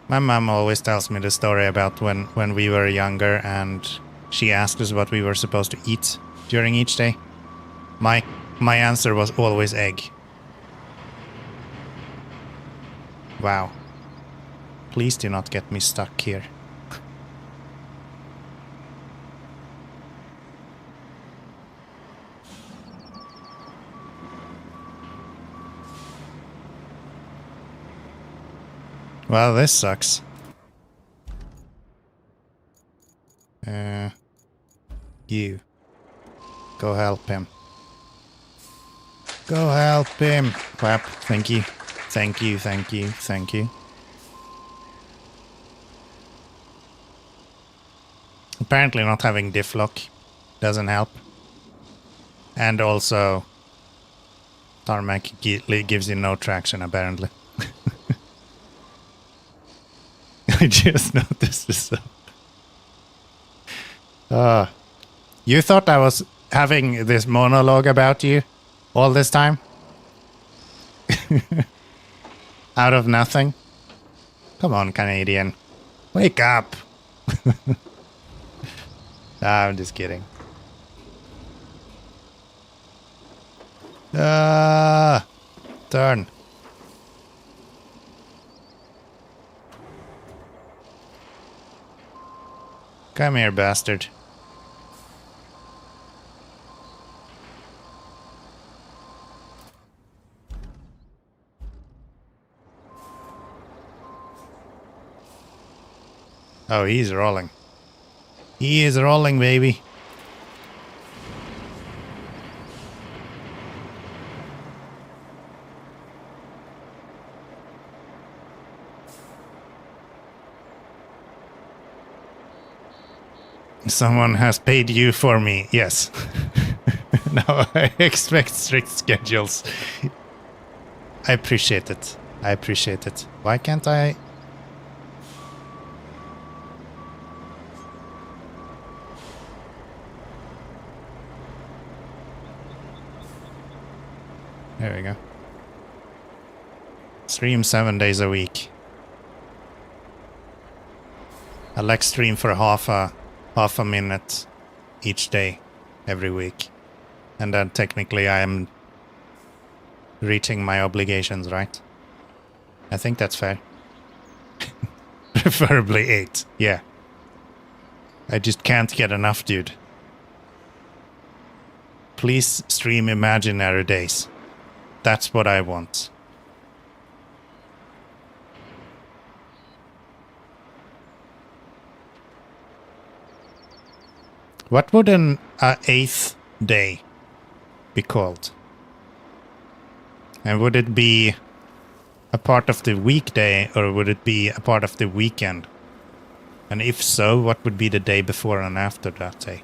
My mom always tells me the story about when we were younger and she asked us what we were supposed to eat during each day. My answer was always egg. Wow. Please do not get me stuck here. Well, this sucks. You. Go help him. Go help him. Clap. Thank you. Thank you, thank you, thank you. Apparently not having diff lock doesn't help. And also, tarmac gives you no traction, apparently. I just noticed this. You thought I was having this monologue about you all this time? Out of nothing? Come on, Canadian. Wake up! I'm just kidding. Turn. Come here, bastard. Oh, he's rolling. He is rolling, baby. Someone has paid you for me. Yes. Now I expect strict schedules. I appreciate it. I appreciate it. Why can't I? There we go. Stream 7 days a week. I like stream for half a minute each day, every week. And then technically I am reaching my obligations, right? I think that's fair. Preferably 8, yeah. I just can't get enough, dude. Please stream imaginary days. That's what I want. What would an 8th day be called? And would it be a part of the weekday or would it be a part of the weekend? And if so, what would be the day before and after that day?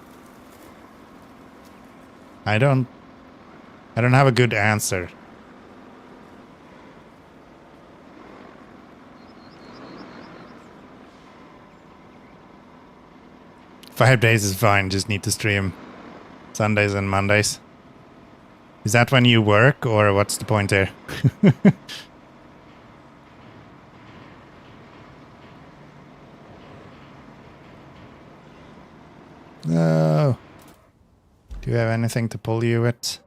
I don't have a good answer. Five days is fine, just need to stream Sundays and Mondays. Is that when you work, or what's the point there? No. Do you have anything to pull you with?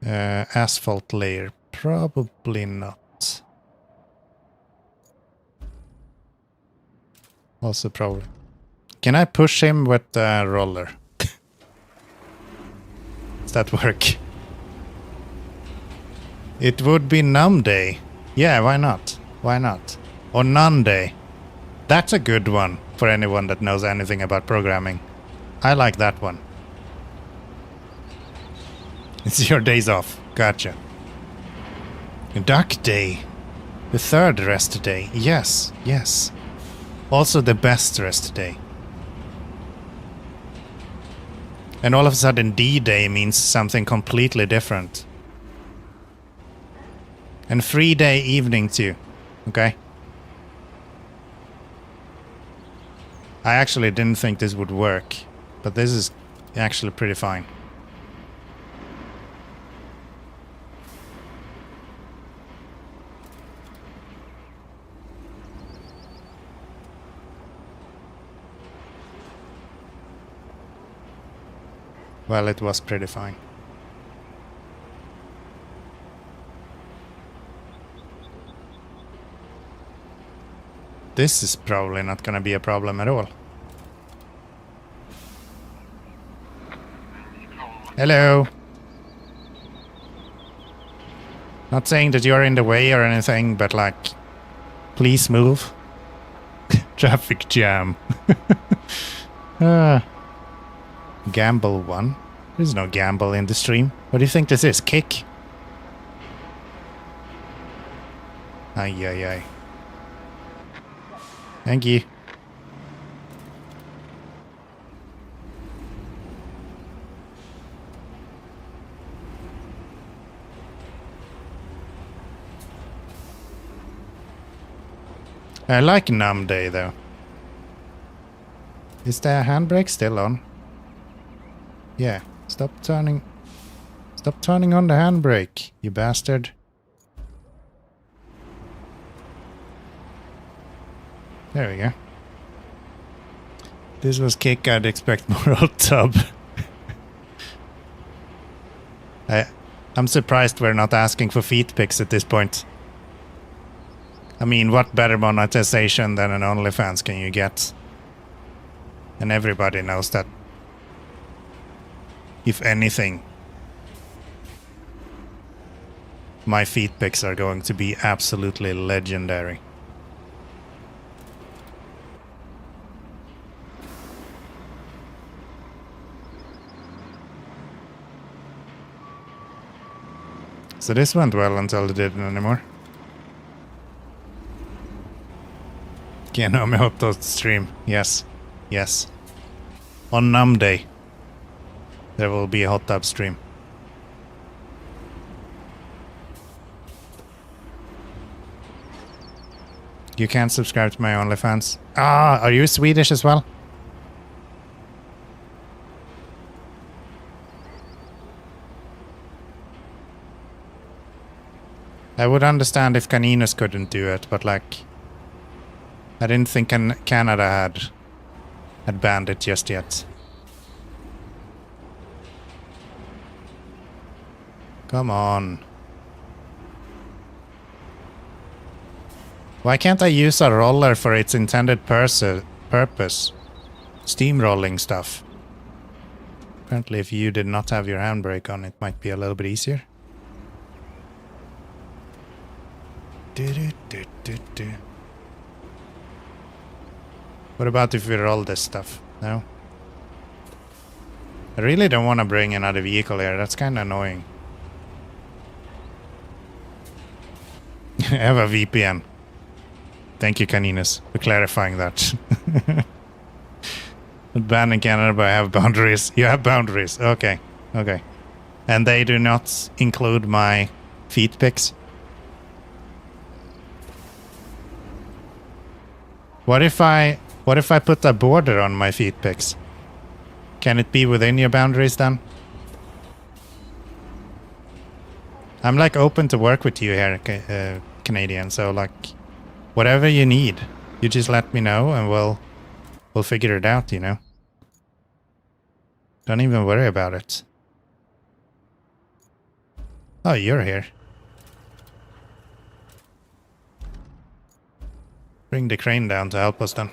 Asphalt layer. Probably not. Also probably. Can I push him with the roller? Does that work? It would be num day. Yeah, why not? Why not? Or none day. That's a good one for anyone that knows anything about programming. I like that one. It's your days off. Gotcha. Duck day. The third rest day. Yes, yes. Also the best rest day. And all of a sudden D-Day means something completely different. And free day evening too. Okay? I actually didn't think this would work, but this is actually pretty fine. Well, it was pretty fine. This is probably not gonna be a problem at all. Hello. Not saying that you're in the way or anything, but like, please move. Traffic jam. Gamble 1. There's no gamble in the stream. What do you think this is? Kick? Ay, ay, ay. Thank you. I like Numb Day though. Is the handbrake still on? Yeah. Stop turning on the handbrake, you bastard. There we go. This was kick, I'd expect more hot tub. I'm surprised we're not asking for feet pics at this point. I mean, what better monetization than an OnlyFans can you get? And everybody knows that. If anything, my feet pics are going to be absolutely legendary. So this went well until it didn't anymore. Keanomy hot tub stream. Yes. Yes. On Numb Day, there will be a hot tub stream. You can't subscribe to my OnlyFans. Ah, are you Swedish as well? I would understand if Caninos couldn't do it, but like, I didn't think Canada had banned it just yet. Come on. Why can't I use a roller for its intended purpose? Steamrolling stuff. Apparently if you did not have your handbrake on, it might be a little bit easier. What about if we roll this stuff? No? I really don't want to bring another vehicle here. That's kind of annoying. I have a VPN. Thank you, Caninos, for clarifying that. Banned in Canada, but I have boundaries. You have boundaries. Okay. Okay. And they do not include my feet pics? What if I put a border on my feet pics? Can it be within your boundaries then? I'm like open to work with you here, Canadian, so like whatever you need, you just let me know and we'll figure it out, you know. Don't even worry about it. Oh, you're here. Bring the crane down to help us then.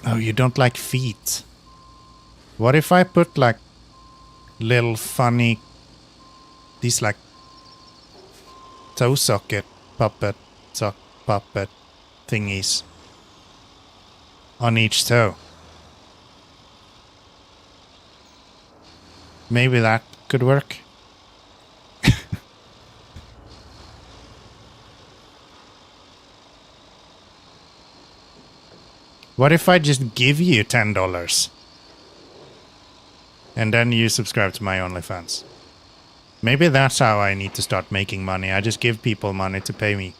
Oh, you don't like feet. What if I put like little funny, these like toe socket puppet thingies on each toe? Maybe that could work. What if I just give you $10? And then you subscribe to my OnlyFans. Maybe that's how I need to start making money. I just give people money to pay me.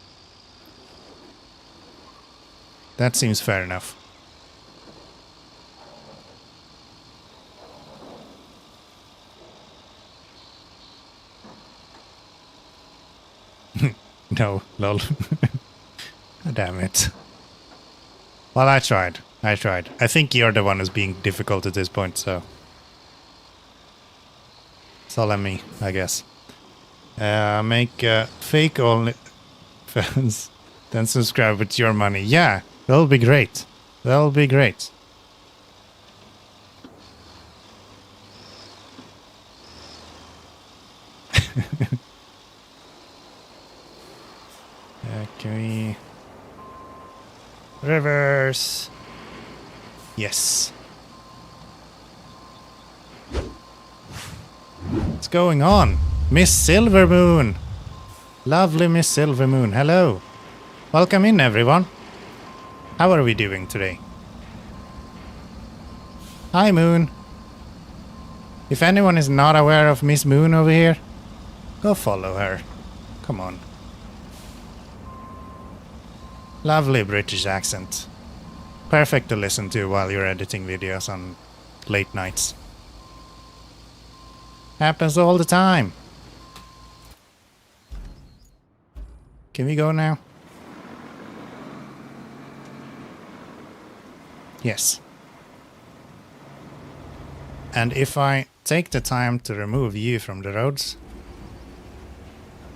That seems fair enough. No, lol. Damn it. Well, I tried. I think you're the one who's being difficult at this point, so... It's all on me, I guess. Make fake OnlyFans, then subscribe with your money. Yeah, that'll be great. That'll be great. Can we... Reverse. Yes. What's going on? Miss Silvermoon. Lovely Miss Silvermoon. Hello. Welcome in, everyone. How are we doing today? Hi, Moon. If anyone is not aware of Miss Moon over here, go follow her. Come on. Lovely British accent. Perfect to listen to while you're editing videos on late nights. Happens all the time. Can we go now? Yes. And if I take the time to remove you from the roads,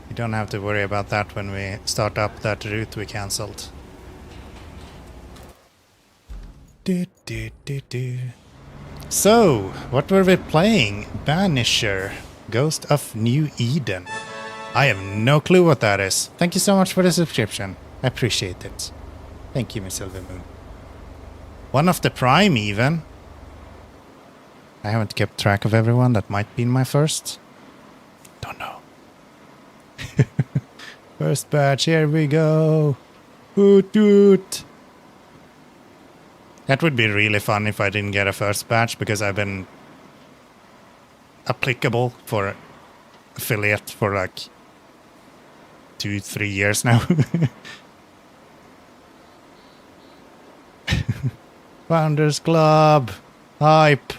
you don't have to worry about that when we start up that route we cancelled. So, what were we playing? Banisher, Ghost of New Eden. I have no clue what that is. Thank you so much for the subscription. I appreciate it. Thank you, Miss Silvermoon. One of the Prime, even. I haven't kept track of everyone. That might be in my first. Don't know. First batch, here we go. Hoot toot. That would be really fun if I didn't get a first batch, because I've been applicable for affiliate for like 2-3 years now. Founders Club. Hype.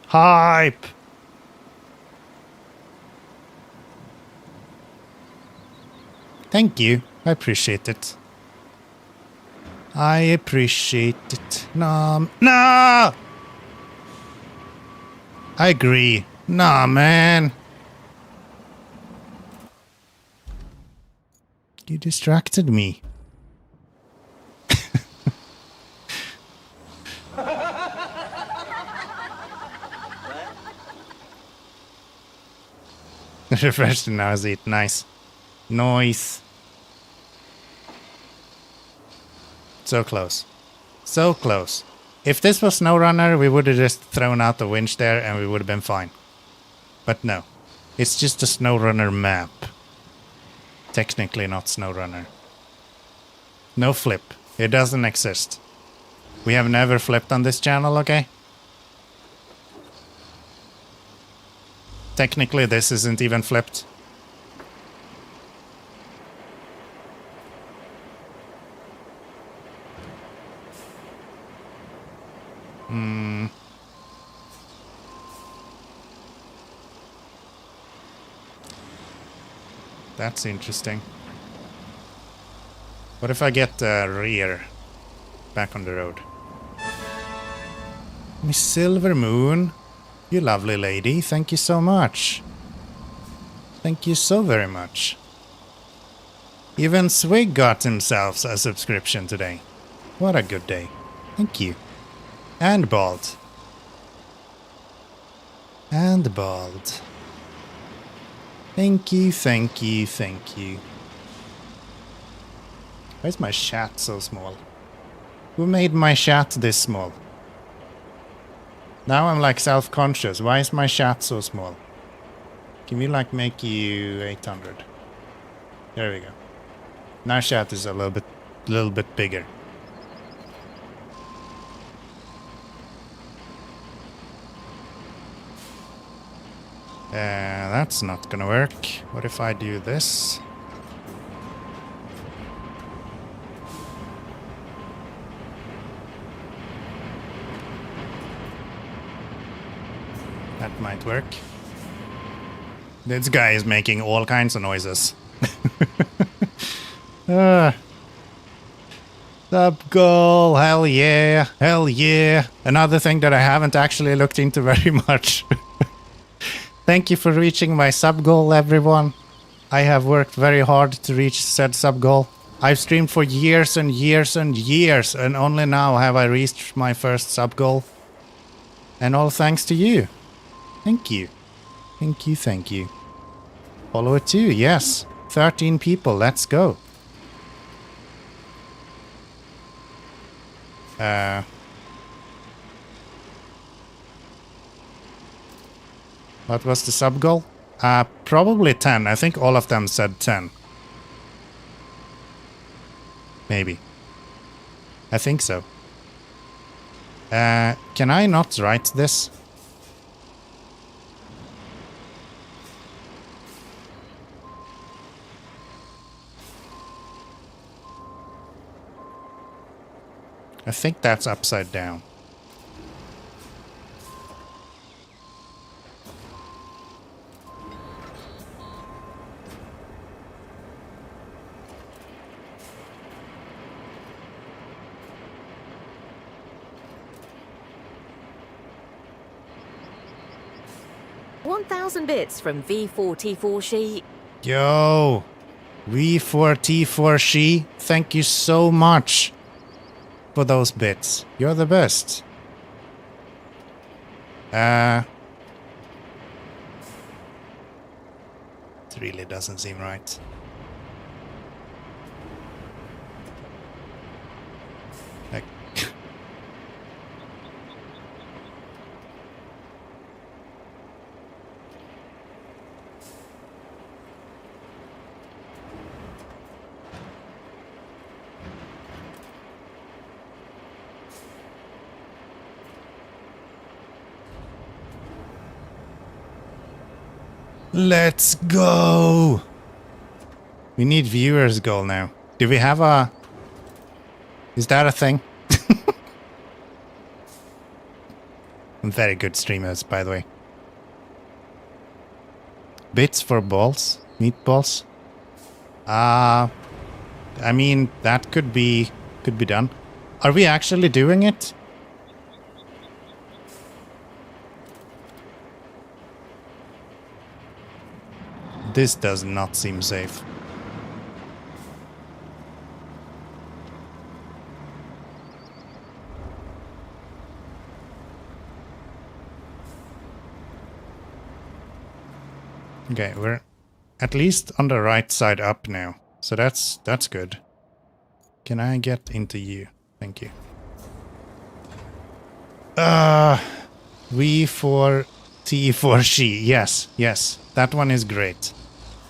Hype. Thank you. I appreciate it. I appreciate it. No. No! I agree. Nah, man. You distracted me. Refreshed now is it. Nice. Noise. So close. So close. If this was SnowRunner, we would have just thrown out the winch there and we would have been fine. But no. It's just a SnowRunner map. Technically not SnowRunner. No flip. It doesn't exist. We have never flipped on this channel, okay? Technically this isn't even flipped. That's interesting. What if I get the rear back on the road? Miss Silvermoon, you lovely lady, thank you so much. Thank you so very much. Even Swig got himself a subscription today. What a good day. Thank you. And Bald. And Bald. Thank you, thank you, thank you. Why is my chat so small? Who made my chat this small? Now I'm like self-conscious. Why is my chat so small? Can we like make you 800? There we go. Now chat is a little bit bigger. That's not gonna work. What if I do this? That might work. This guy is making all kinds of noises. Sub goal, hell yeah, hell yeah. Another thing that I haven't actually looked into very much. Thank you for reaching my sub goal, everyone. I have worked very hard to reach said sub goal. I've streamed for years and years and years, and only now have I reached my first sub goal. And all thanks to you. Thank you. Thank you, thank you. Follower 2, yes. 13 people, let's go. What was the sub goal? Probably 10. I think all of them said 10. Maybe. I think so. Can I not write this? I think that's upside down. Bits from V4T4She. Yo, V4T4She, thank you so much for those bits. You're the best. It really doesn't seem right. Like let's go! We need viewers goal now. Do we have a... Is that a thing? Very good streamers, by the way. Bits for balls? Meatballs? I mean, that could be done. Are we actually doing it? This does not seem safe. Okay, we're at least on the right side up now. So that's good. Can I get into you? Thank you. V4T4She. Yes, yes. That one is great.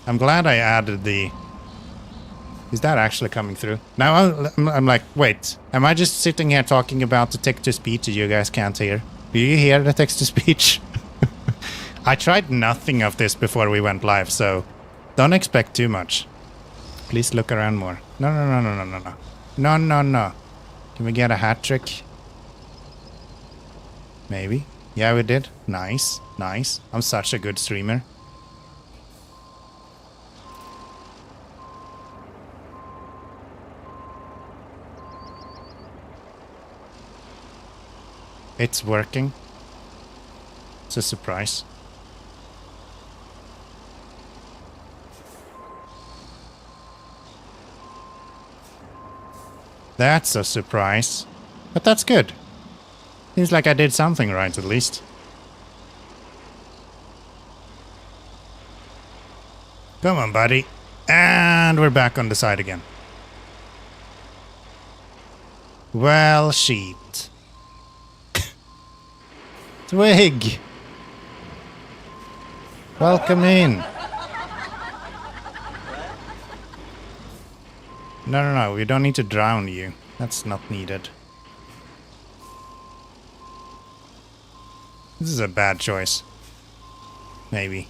I'm glad I added the... Is that actually coming through? Now I'm like, wait. Am I just sitting here talking about the text-to-speech and you guys can't hear? Do you hear the text-to-speech? I tried nothing of this before we went live, so don't expect too much. Please look around more. No. No. Can we get a hat trick? Maybe. Yeah, we did. Nice. Nice. I'm such a good streamer. It's working. It's a surprise. That's a surprise. But that's good. Seems like I did something right, at least. Come on, buddy. And we're back on the side again. Well, sheet. Twig! Welcome in. No, we don't need to drown you. That's not needed. This is a bad choice. maybe.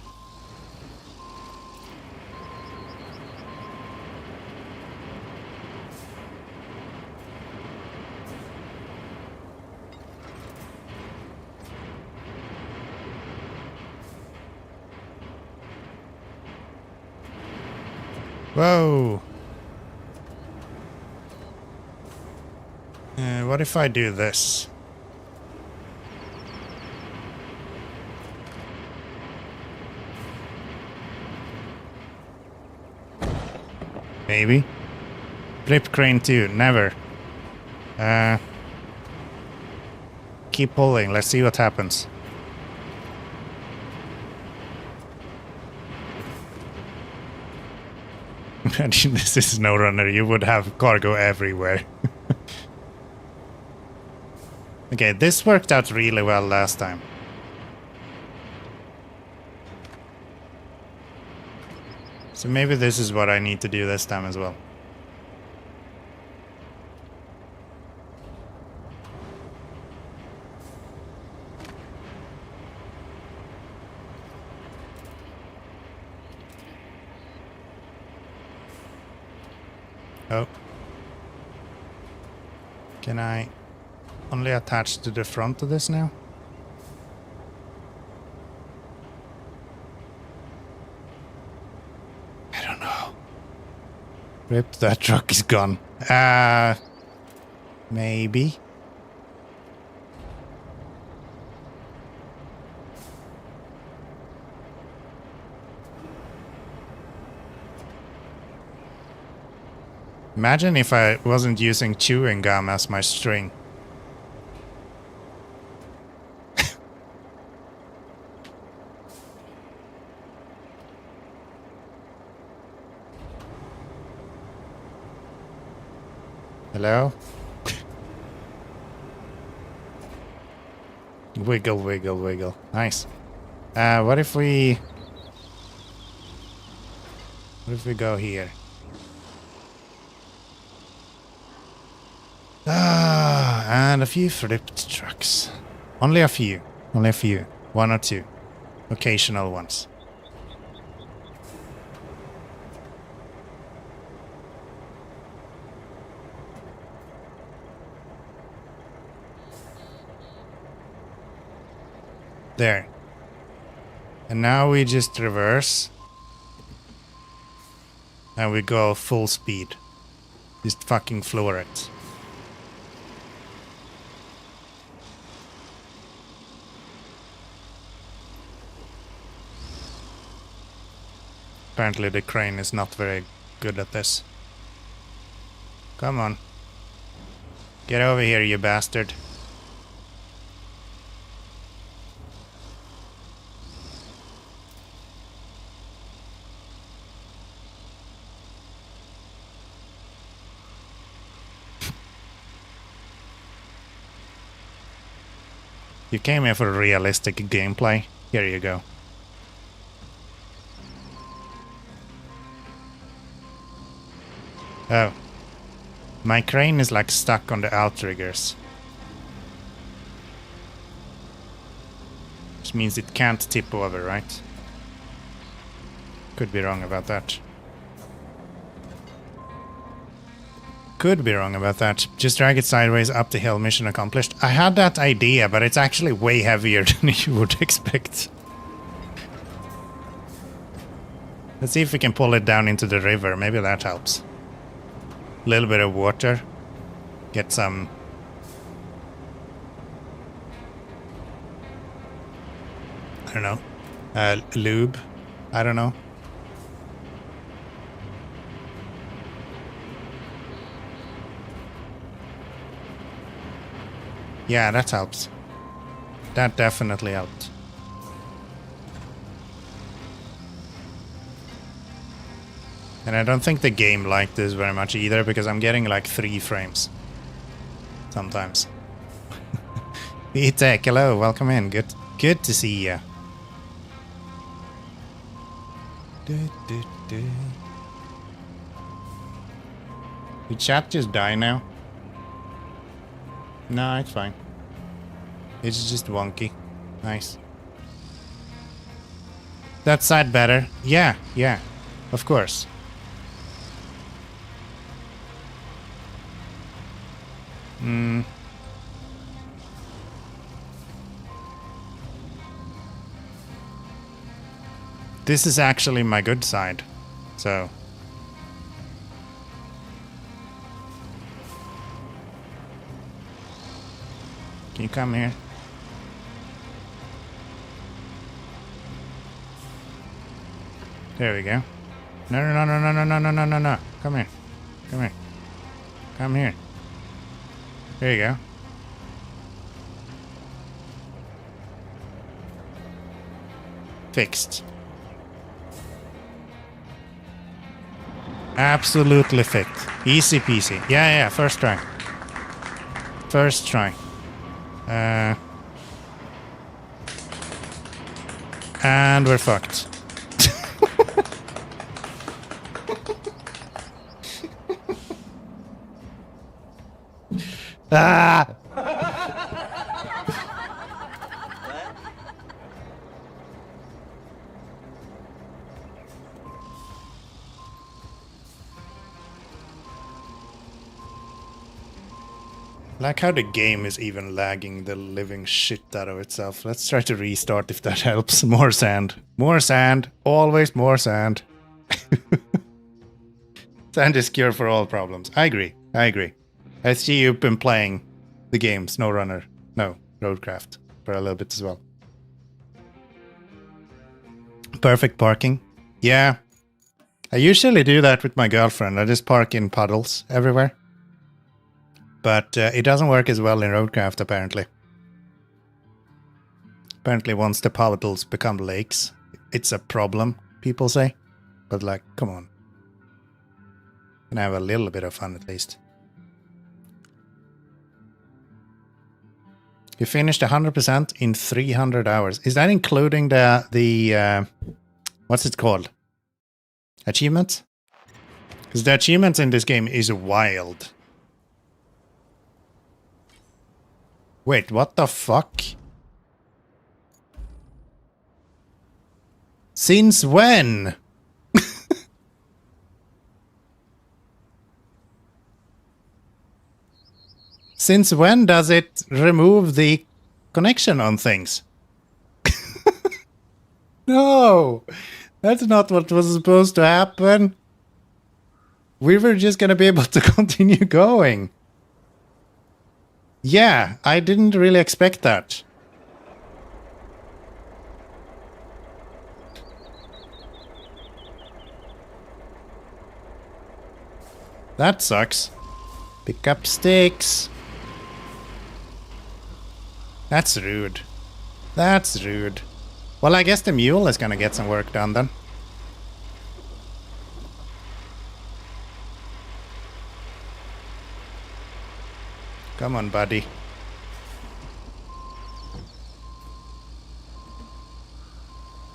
Whoa! What if I do this? Maybe. Flip crane 2, never. Keep pulling, let's see what happens. Imagine this is SnowRunner, you would have cargo everywhere. Okay, this worked out really well last time. So maybe this is what I need to do this time as well. Oh. Can I only attach to the front of this now? I don't know. Rip, that truck is gone. Maybe. Imagine if I wasn't using chewing gum as my string. Hello? Wiggle, wiggle, wiggle. Nice. What if we go here? And a few flipped trucks. Only a few. Only a few. One or two. Occasional ones. There. And now we just reverse. And we go full speed. Just fucking floor it. Apparently the crane is not very good at this. Come on. Get over here, you bastard. You came here for realistic gameplay. Here you go. Oh. My crane is like stuck on the outriggers. Which means it can't tip over, right? Could be wrong about that. Could be wrong about that. Just drag it sideways up the hill, mission accomplished. I had that idea, but it's actually way heavier than you would expect. Let's see if we can pull it down into the river. Maybe that helps. A little bit of water. Get some... I don't know. Lube. I don't know. Yeah, that helps. That definitely helped. And I don't think the game liked this very much either, because I'm getting like 3 frames. Sometimes. Tech, hello, welcome in. Good to see ya. Did chat just die now? No, it's fine. It's just wonky. Nice. that side better? Yeah, yeah, of course. This is actually my good side, so. Can you come here? There we go. No, no, no, no, no, no, no, no, no, no. Come here. Come here. Come here. There you go. Fixed. Absolutely fixed. Easy peasy. Yeah, yeah, first try. First try. And we're fucked. Ah! Like how the game is even lagging the living shit out of itself. Let's try to restart if that helps. More sand. More sand. Always more sand. Sand is cure for all problems. I agree. I agree. I see you've been playing the game SnowRunner. No, RoadCraft for a little bit as well. Perfect parking. Yeah. I usually do that with my girlfriend. I just park in puddles everywhere. But it doesn't work as well in RoadCraft, apparently. Apparently, once the puddles become lakes, it's a problem, people say. But like, come on. Can I have a little bit of fun at least? You finished 100% in 300 hours. Is that including the what's it called? Achievements? Because the achievements in this game is wild. Wait, what the fuck? Since when? Since when does it remove the connection on things? No! That's not what was supposed to happen. We were just gonna be able to continue going. Yeah, I didn't really expect that. That sucks. Pick up sticks. That's rude. That's rude. Well, I guess the mule is gonna get some work done then. Come on, buddy.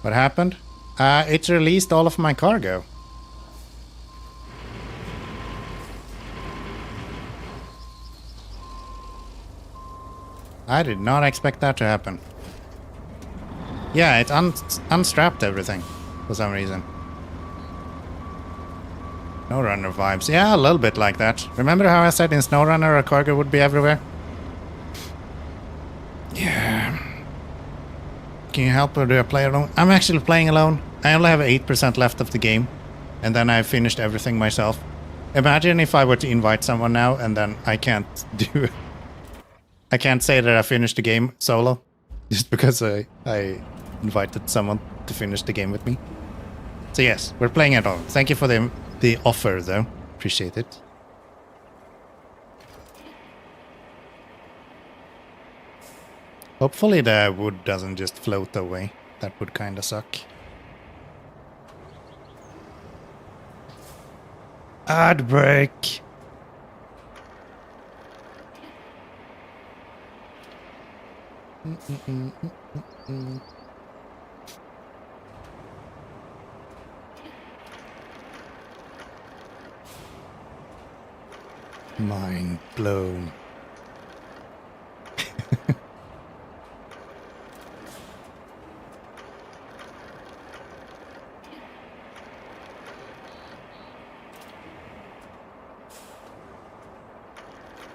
What happened? It released all of my cargo. I did not expect that to happen. Yeah, it unstrapped everything for some reason. SnowRunner vibes. Yeah, a little bit like that. Remember how I said in SnowRunner a cargo would be everywhere? Yeah. Can you help or do I play alone? I'm actually playing alone. I only have 8% left of the game. And then I've finished everything myself. Imagine if I were to invite someone now and then I can't do it. I can't say that I finished the game solo. Just because I invited someone to finish the game with me. So yes, we're playing it alone. Thank you for the offer though. Appreciate it. Hopefully the wood doesn't just float away. That would kinda suck. Ad break. Mind blown.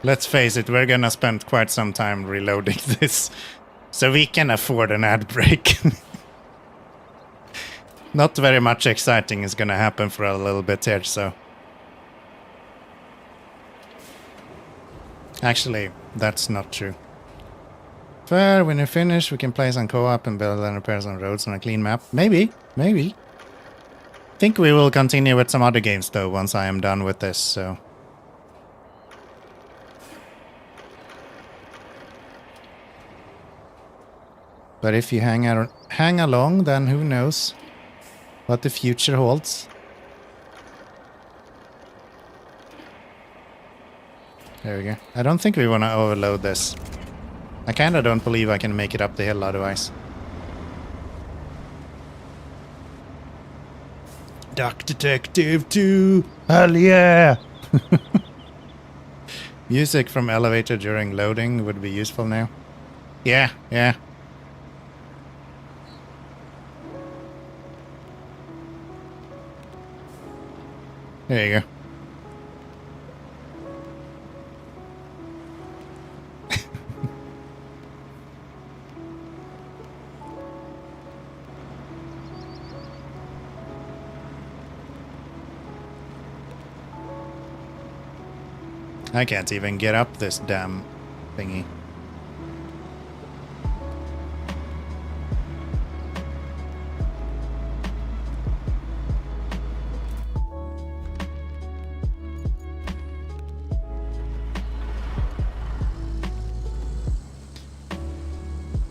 let's face it, we're gonna spend quite some time reloading this. So we can afford an ad break. Not very much exciting is gonna happen for a little bit here, so... Actually, that's not true. Fair, when you're finished, we can play some co-op and build and repair some roads on a clean map. Maybe, maybe. I think we will continue with some other games, though, once I am done with this, so... But if you hang along, then who knows what the future holds. There we go. I don't think we want to overload this. I kinda don't believe I can make it up the hill otherwise. Duck Detective 2! Hell yeah! Music from elevator during loading would be useful now. Yeah, yeah. There you go. I can't even get up this damn thingy.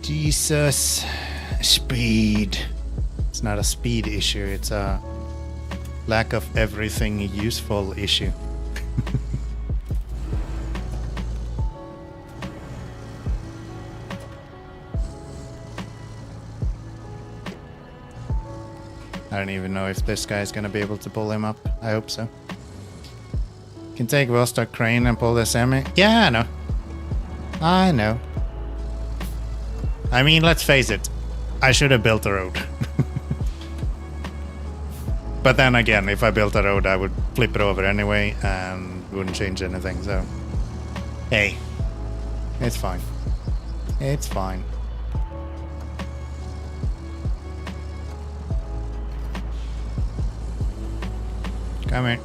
Jesus. Speed. It's not a speed issue, it's a lack of everything useful issue. I don't even know if this guy's gonna be able to pull him up. I hope so. Can take well-stuck crane and pull the semi. Yeah, I know. I know. I mean, let's face it. I should have built a road. But then again, if I built a road, I would flip it over anyway and wouldn't change anything, so... Hey. It's fine. It's fine. Come here.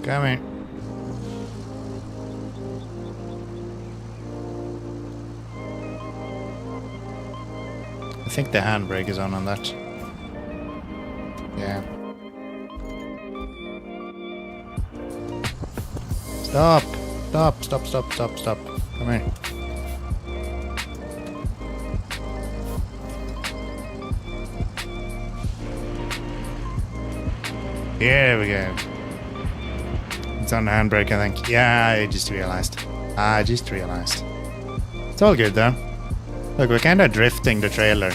Come here. I think the handbrake is on that. Yeah. Stop! Stop, stop, stop, stop, stop. Come here. Here we go. It's on the handbrake, I think. Yeah, I just realized. It's all good, though. Look, we're kind of drifting the trailer.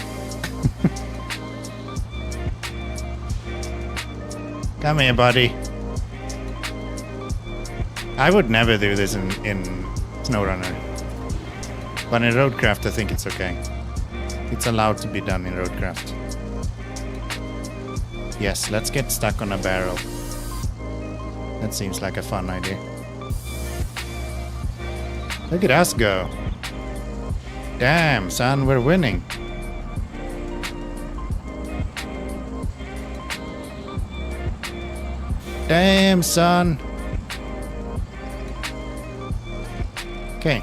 Come here, buddy. I would never do this in SnowRunner. But in RoadCraft, I think it's okay. It's allowed to be done in RoadCraft. Yes, let's get stuck on a barrel. That seems like a fun idea. Look at us go. Damn, son, we're winning. Damn, son. Okay.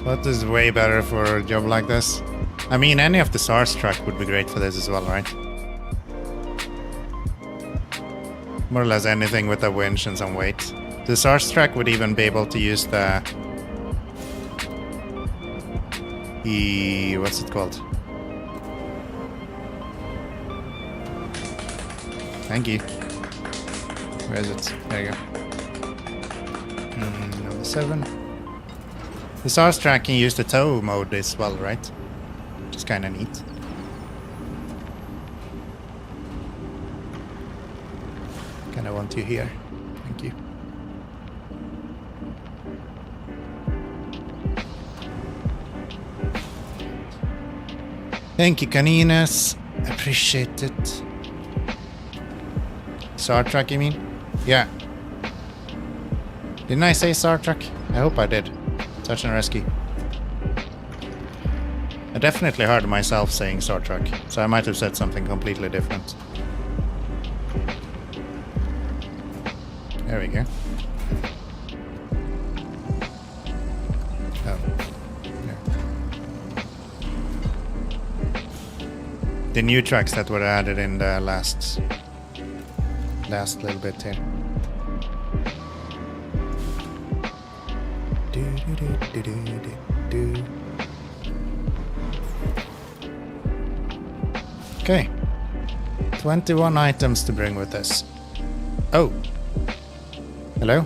What is way better for a job like this? I mean, any of the SARS truck would be great for this as well, right? More or less anything with a winch and some weight. The SARS truck would even be able to use the... what's it called? Thank you. Where is it? There you go. Number 7. The SARS track can use the tow mode as well, right? Which is kind of neat. And I want you here. Thank you. Thank you, Caninas. Appreciate it. Star Trek, you mean? Yeah. Didn't I say Star Trek? I hope I did. Search and rescue. I definitely heard myself saying Star Trek, so I might have said something completely different. There we go. Oh. Yeah. The new tracks that were added in the last little bit here. Okay. 21 items to bring with us. Oh. Hello?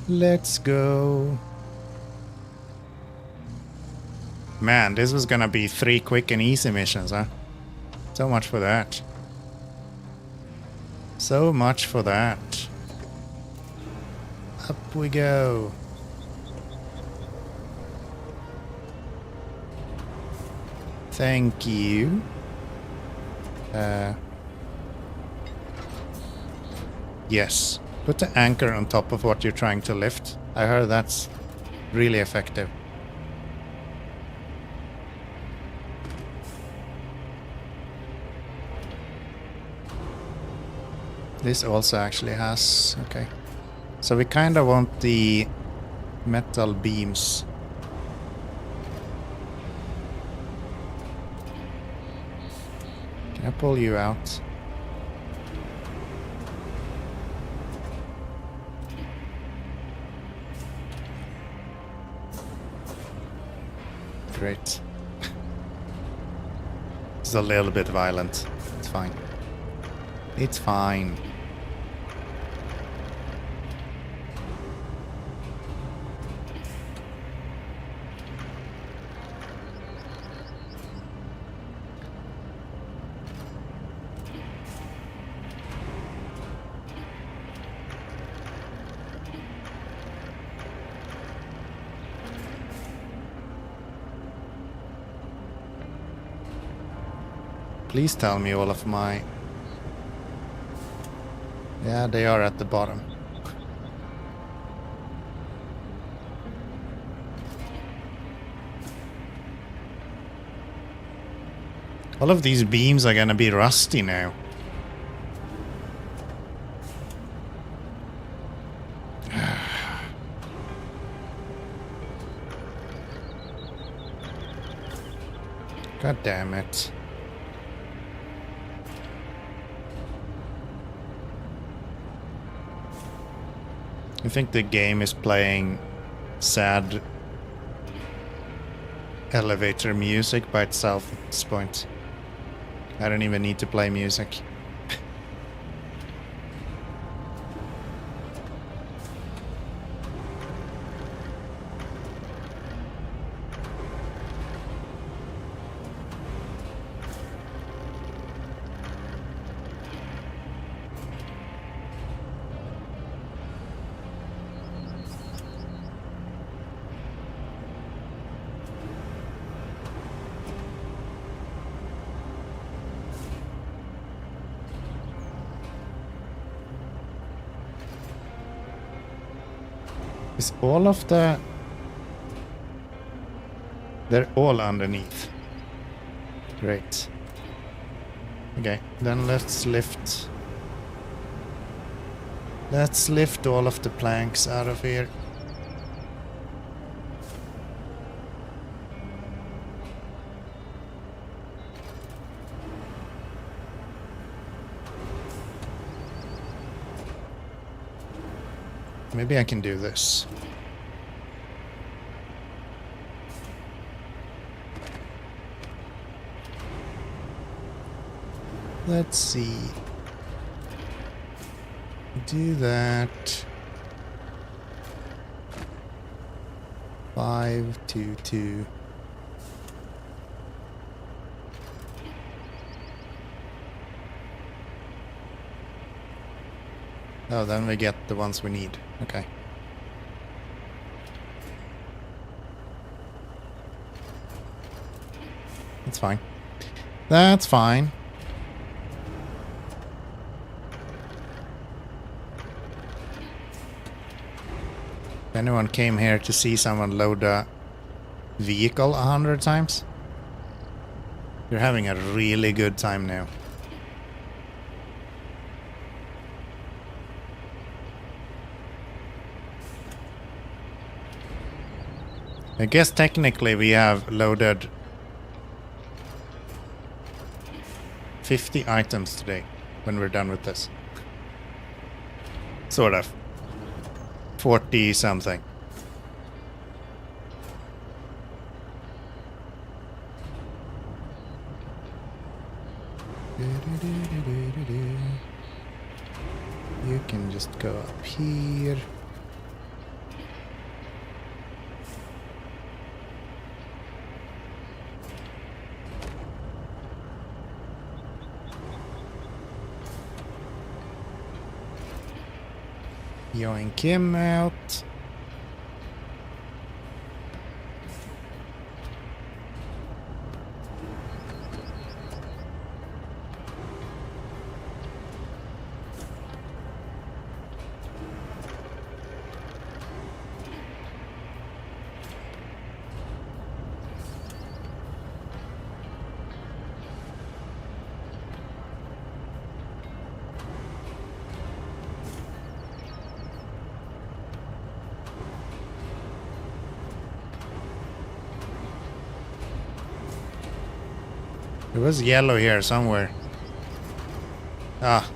Let's go. Man, this was gonna be 3 quick and easy missions, huh? So much for that. So much for that. Up we go. Thank you. Yes. Put the anchor on top of what you're trying to lift. I heard that's really effective. This also actually has... okay. So we kind of want the metal beams. Can I pull you out? Great. It's a little bit violent. It's fine. It's fine. Please tell me all of my... yeah, they are at the bottom. All of these beams are gonna be rusty now. God damn it. I think the game is playing sad elevator music by itself at this point. I don't even need to play music. Is all of the... they're all underneath. Great. Okay, then let's lift... let's lift all of the planks out of here. Maybe I can do this. Let's see. Do that. 522. Oh, then we get the ones we need. Okay. That's fine. That's fine. If anyone came here to see someone load a vehicle 100 times, you're having a really good time now. I guess technically we have loaded 50 items today when we're done with this. Sort of. 40 something. You can just go up here. Yoink him out. It was yellow here somewhere. Ah.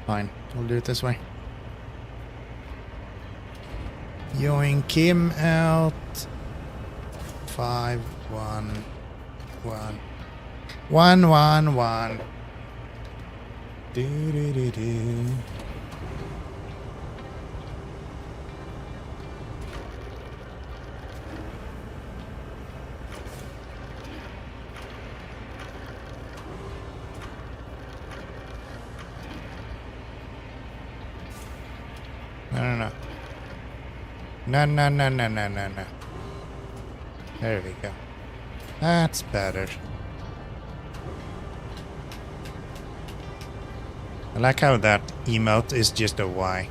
Fine, we'll do it this way. Yoink him out. 5, 1, 1. 1, 1, 1. Do do do do. No. No. There we go. That's better. I like how that emote is just a Y.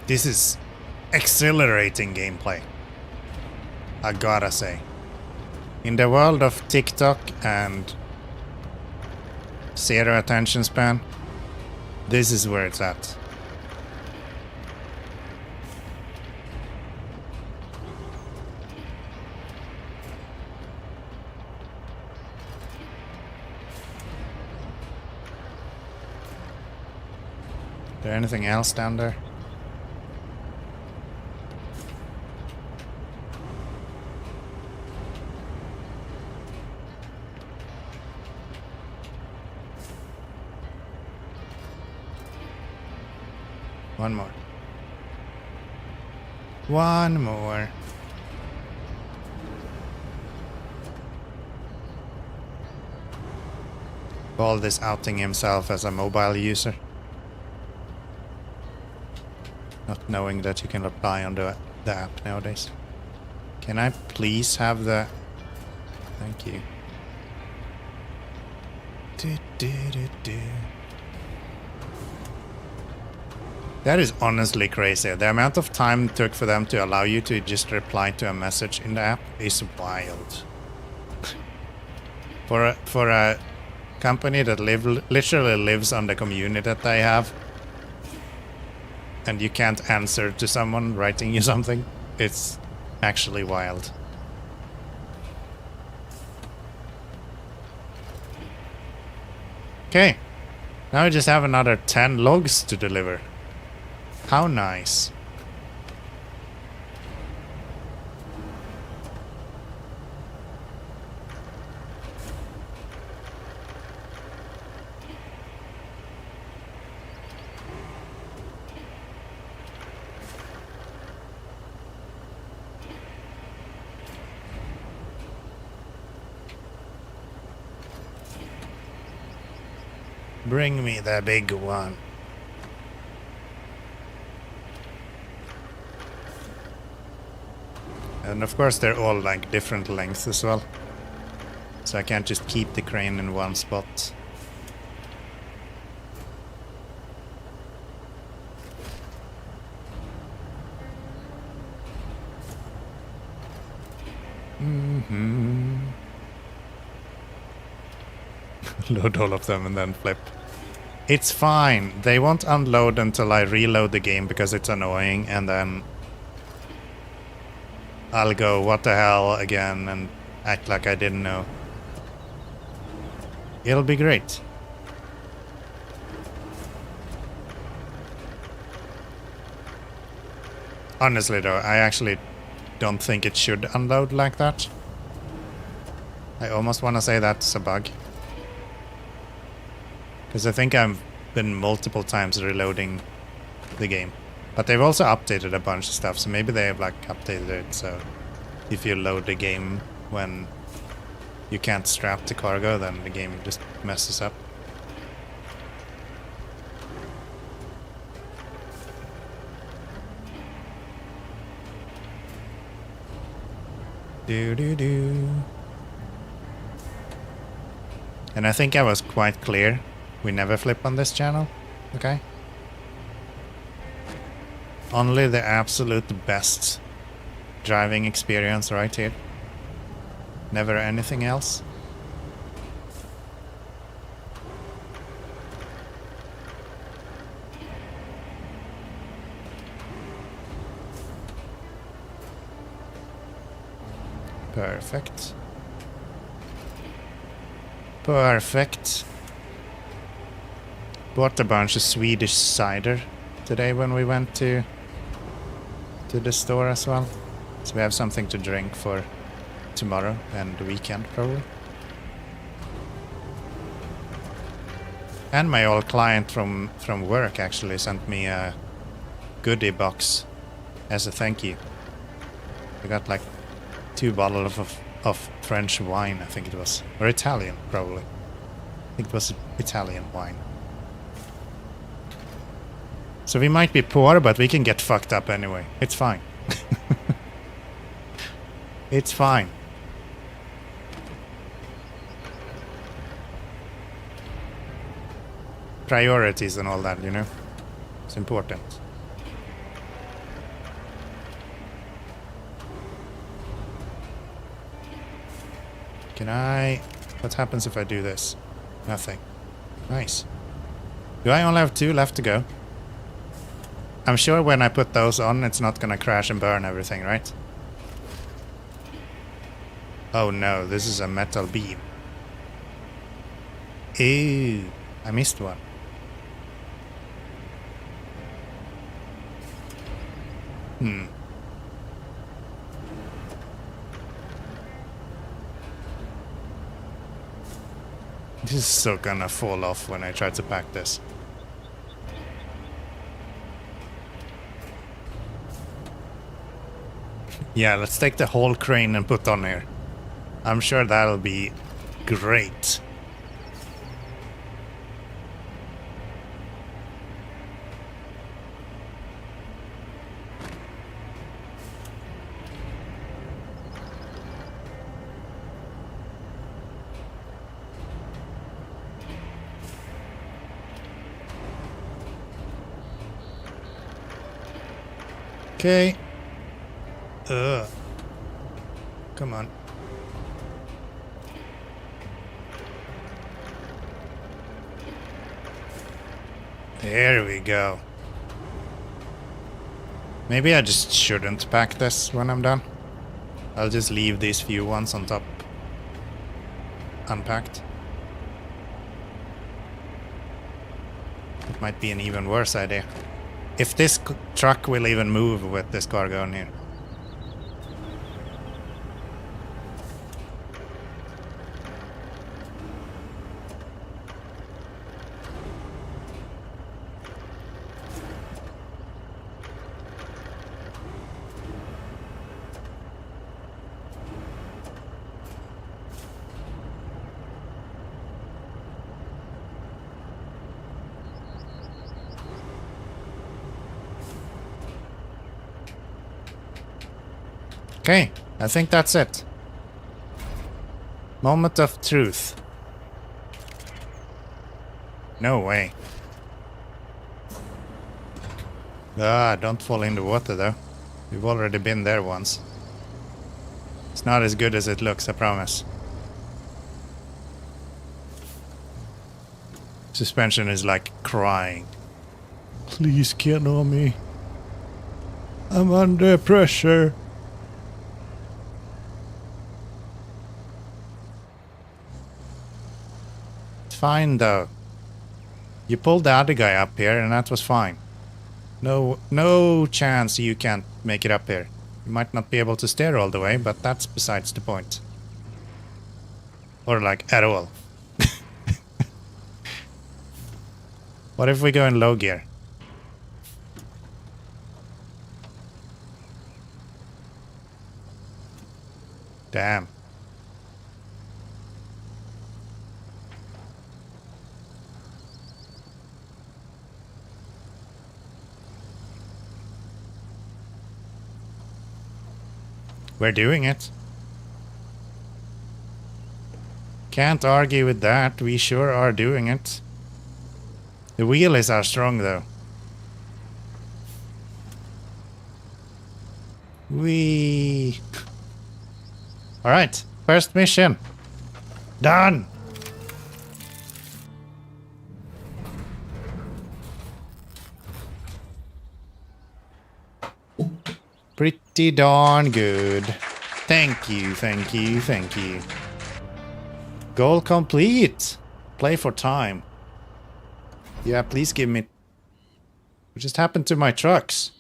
This is exhilarating gameplay, I gotta say. In the world of TikTok and zero attention span, this is where it's at. Is there anything else down there? One more. One more. Bald is outing himself as a mobile user. Not knowing that you can reply on the app nowadays. Can I please have the... Thank you. That is honestly crazy. The amount of time it took for them to allow you to just reply to a message in the app is wild. For a company that literally lives on the community that they have, and you can't answer to someone writing you something, it's actually wild. Okay, now we just have another 10 logs to deliver. How nice. Bring me the big one. And of course they're all like different lengths as well. So I can't just keep the crane in one spot. Load all of them and then flip. It's fine. They won't unload until I reload the game because it's annoying, and then I'll go, what the hell, again, and act like I didn't know. It'll be great. Honestly though, I actually don't think it should unload like that. I almost want to say that's a bug. Because I think I've been multiple times reloading the game. But they've also updated a bunch of stuff, so maybe they have like updated it so if you load the game when you can't strap the cargo, then the game just messes up. Do. And I think I was quite clear. We never flip on this channel, okay? Only the absolute best driving experience right here. Never anything else. Perfect. Perfect. Bought a bunch of Swedish cider today when we went to the store as well. So we have something to drink for tomorrow and the weekend probably. And my old client from work actually sent me a goodie box as a thank you. I got like 2 bottles of French wine, I think it was. Or Italian, probably. I think it was Italian wine. So we might be poor, but we can get fucked up anyway. It's fine. It's fine. Priorities and all that, you know? It's important. Can I... What happens if I do this? Nothing. Nice. Do I only have 2 left to go? I'm sure when I put those on, it's not gonna crash and burn everything, right? Oh no, this is a metal beam. Ew, I missed one. This is so gonna fall off when I try to pack this. Yeah, let's take the whole crane and put on here. I'm sure that'll be great. Okay. Come on. There we go. Maybe I just shouldn't pack this when I'm done. I'll just leave these few ones on top unpacked. It might be an even worse idea. If this truck will even move with this cargo in here. Okay, I think that's it. Moment of truth. No way. Ah, don't fall in the water though. We've already been there once. It's not as good as it looks, I promise. Suspension is like crying. Please, Keanomy. I'm under pressure. Fine though. You pulled the other guy up here and that was fine. No chance you can't make it up here. You might not be able to steer all the way, but that's besides the point. Or like at all. What if we go in low gear? Damn. We're doing it. Can't argue with that. We sure are doing it. The wheel is our strong though. We. Alright, first mission. Done! Pretty darn good. Thank you, thank you, thank you. Goal complete. Play for time. Yeah, please give me... What just happened to my trucks?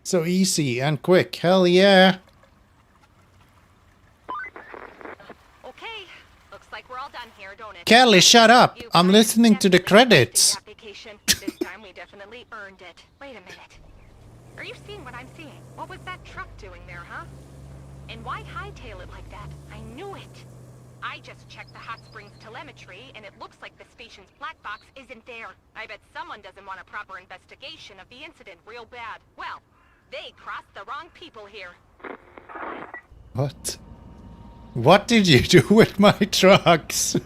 So easy and quick. Hell yeah. Okay, looks like we're all done here, don't it? Kelly, shut up. I'm listening to the credits. This time we definitely earned it. Wait a minute. Are you seeing what I'm seeing? What was that truck doing there, huh? And why hightail it like that? I knew it. I just checked the hot springs telemetry, and it looks like the station's black box isn't there. I bet someone doesn't want a proper investigation of the incident real bad. Well, they crossed the wrong people here. What? What did you do with my trucks?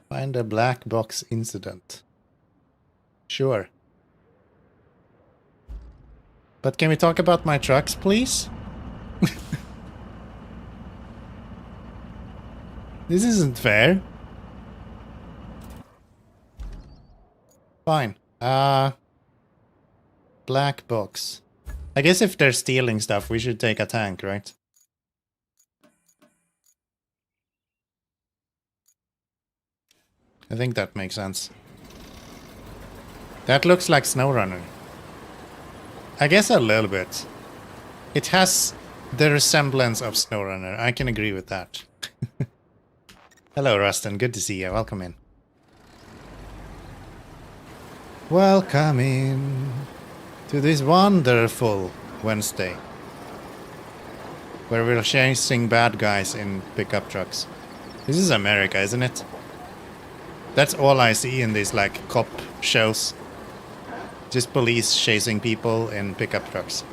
Find a black box incident. Sure. But can we talk about my trucks, please? This isn't fair. Fine. Black box. I guess if they're stealing stuff, we should take a tank, right? I think that makes sense. That looks like SnowRunner. I guess a little bit. It has the resemblance of SnowRunner. I can agree with that. Hello, Rustin. Good to see you. Welcome in. Welcome in to this wonderful Wednesday, where we're chasing bad guys in pickup trucks. This is America, isn't it? That's all I see in these like cop shows. Just police chasing people in pickup trucks.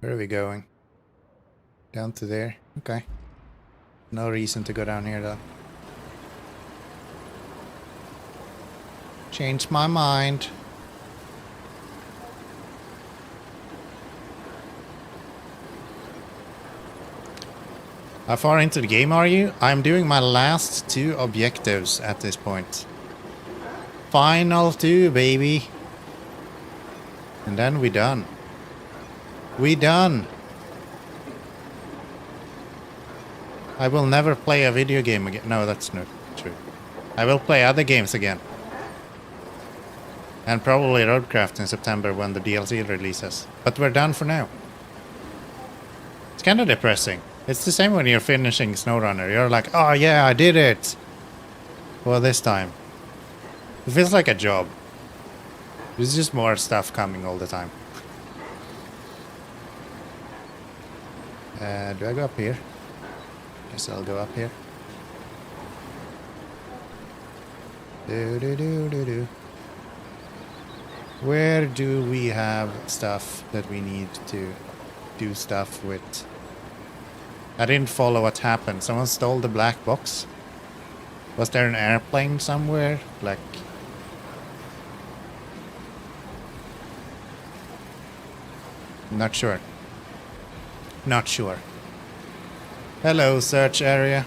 Where are we going? Down to there? Okay. No reason to go down here though. Changed my mind. How far into the game are you? I'm doing my last 2 objectives at this point. Final 2, baby. And then we done. We done. I will never play a video game again. No, that's not true. I will play other games again. And probably RoadCraft in September when the DLC releases. But we're done for now. It's kind of depressing. It's the same when you're finishing SnowRunner. You're like, oh yeah, I did it. Well, this time. It feels like a job. There's just more stuff coming all the time. Do I go up here? Guess I'll go up here. Do. Where do we have stuff that we need to do stuff with? I didn't follow what happened. Someone stole the black box. Was there an airplane somewhere? Like... Not sure. Not sure. Hello, search area.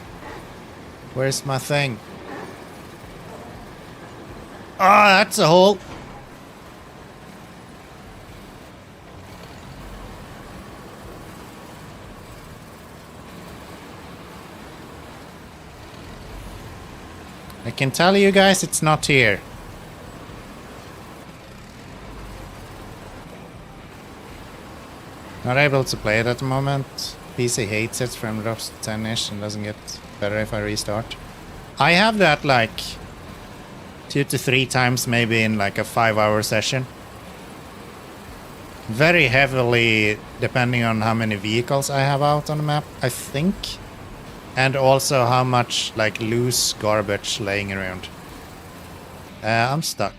Where's my thing? Ah, that's a hole. I can tell you guys it's not here. Not able to play it at the moment. PC hates it from drops to 10ish and doesn't get better if I restart. I have that like 2 to 3 times maybe in like a 5-hour session. Very heavily depending on how many vehicles I have out on the map, I think. And also how much like loose garbage laying around. I'm stuck.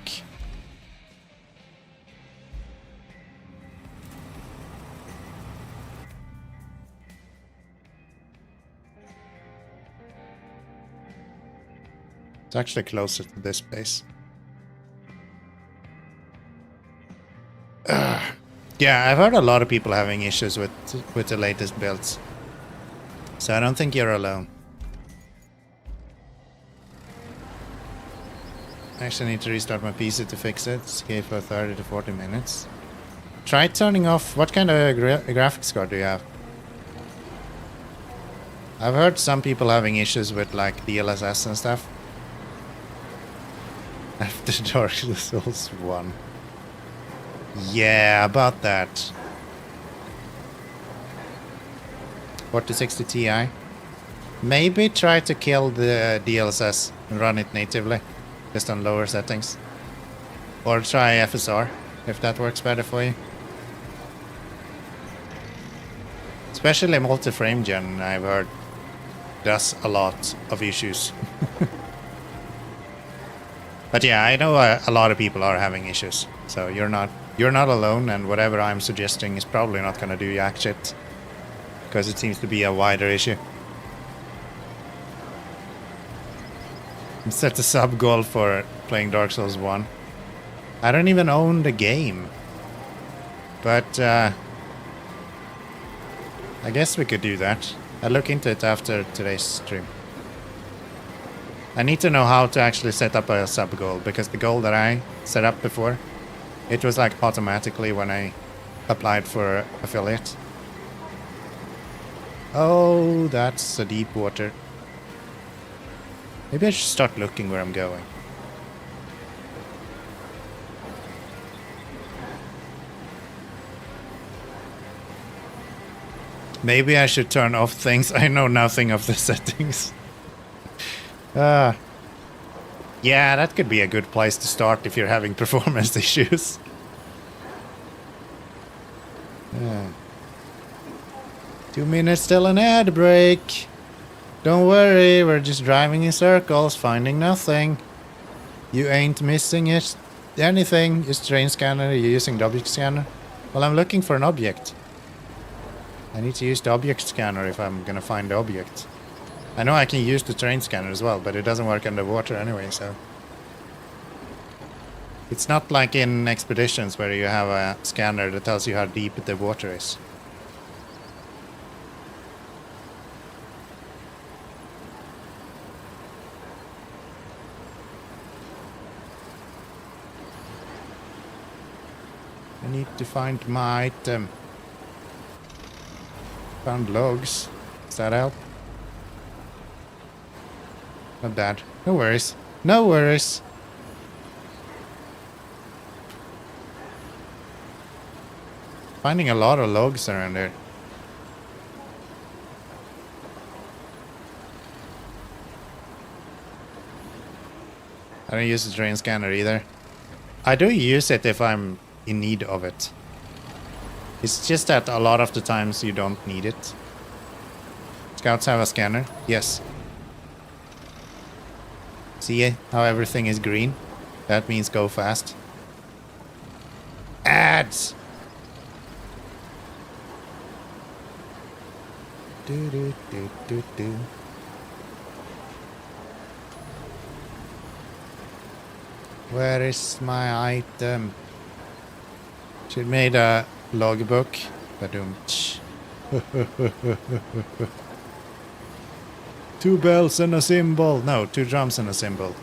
It's actually closer to this base. Yeah, I've heard a lot of people having issues with the latest builds. So I don't think you're alone. I actually need to restart my PC to fix it. It's okay for 30 to 40 minutes. Try turning off... What kind of graphics card do you have? I've heard some people having issues with like DLSS and stuff. After Dark Souls 1. Yeah, about that. 4060 Ti. Maybe try to kill the DLSS and run it natively. Just on lower settings. Or try FSR, if that works better for you. Especially multi-frame gen, I've heard, does a lot of issues. But yeah, I know a lot of people are having issues. So you're not alone, and whatever I'm suggesting is probably not gonna do jack shit. Because it seems to be a wider issue. Set a sub goal for playing Dark Souls 1. I don't even own the game. But I guess we could do that. I'll look into it after today's stream. I need to know how to actually set up a sub goal, because the goal that I set up before, it was like automatically when I applied for affiliate. Oh, that's a deep water. Maybe I should start looking where I'm going. Maybe I should turn off things. I know nothing of the settings. Yeah, that could be a good place to start if you're having performance issues. 2 minutes till an ad break. Don't worry, we're just driving in circles, finding nothing. You ain't missing anything. Is train scanner, you're using the object scanner? Well, I'm looking for an object. I need to use the object scanner if I'm gonna find the object. I know I can use the train scanner as well, but it doesn't work underwater anyway, so... It's not like in expeditions where you have a scanner that tells you how deep the water is. I need to find my item. Found logs. Does that help? Not bad. No worries. No worries. Finding a lot of logs around there. I don't use the train scanner either. I do use it if I'm in need of it. It's just that a lot of the times you don't need it. Scouts have a scanner? Yes. See how everything is green? That means go fast. Ads! Do do do do do. Where is my item? She made a logbook. Ba-dum. 2 bells and a cymbal. No, 2 drums and a cymbal.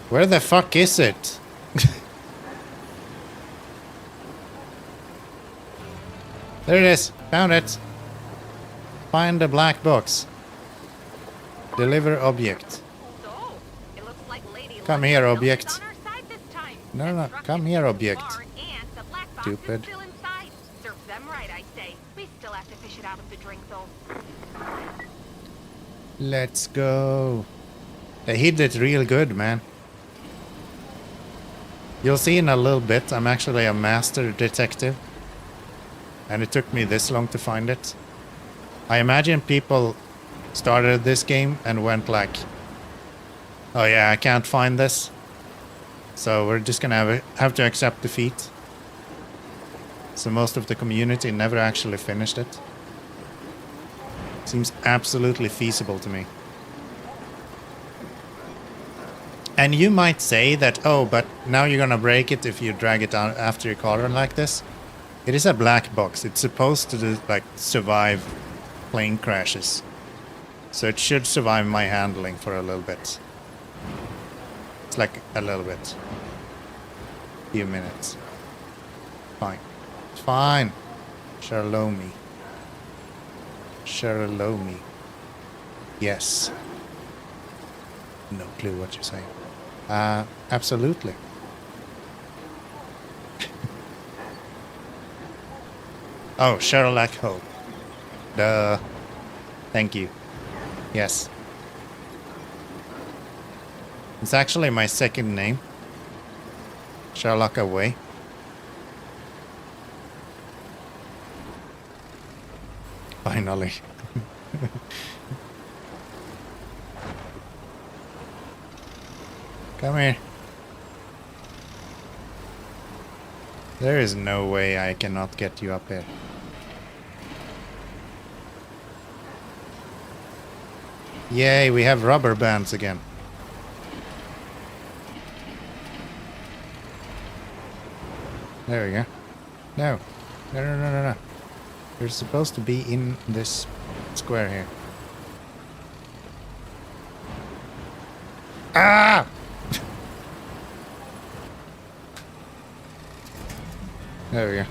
Where the fuck is it? There it is. Found it. Find the black box. Deliver object. So, it looks like Lady Come Luck here, is object. on our side this time. No, That no, truck come is here, in the object. barn, and the black box Stupid. is still inside. Serve them right, I say. We still have to fish it out of the drink, though. Let's go. They hid it real good, man. You'll see in a little bit, I'm actually a master detective. And it took me this long to find it. I imagine people started this game and went like, oh yeah, I can't find this. So we're just gonna have to accept defeat. So most of the community never actually finished it. Seems absolutely feasible to me. And you might say that, oh, but now you're gonna break it if you drag it out after your car like this. It is a black box. It's supposed to like survive plane crashes. So it should survive my handling for a little bit. It's like a little bit. Few minutes. Fine. Fine. Charlotte. Charlotte. Yes. No clue what you're saying. Absolutely. Oh, Sherlock Holmes. Duh. Thank you. Yes. It's actually my second name. Sherlock Away. Finally. Come here. There is no way I cannot get you up here. Yay, we have rubber bands again. There we go. No. No, no, no, no, no. You're supposed to be in this square here. Ah! There we go.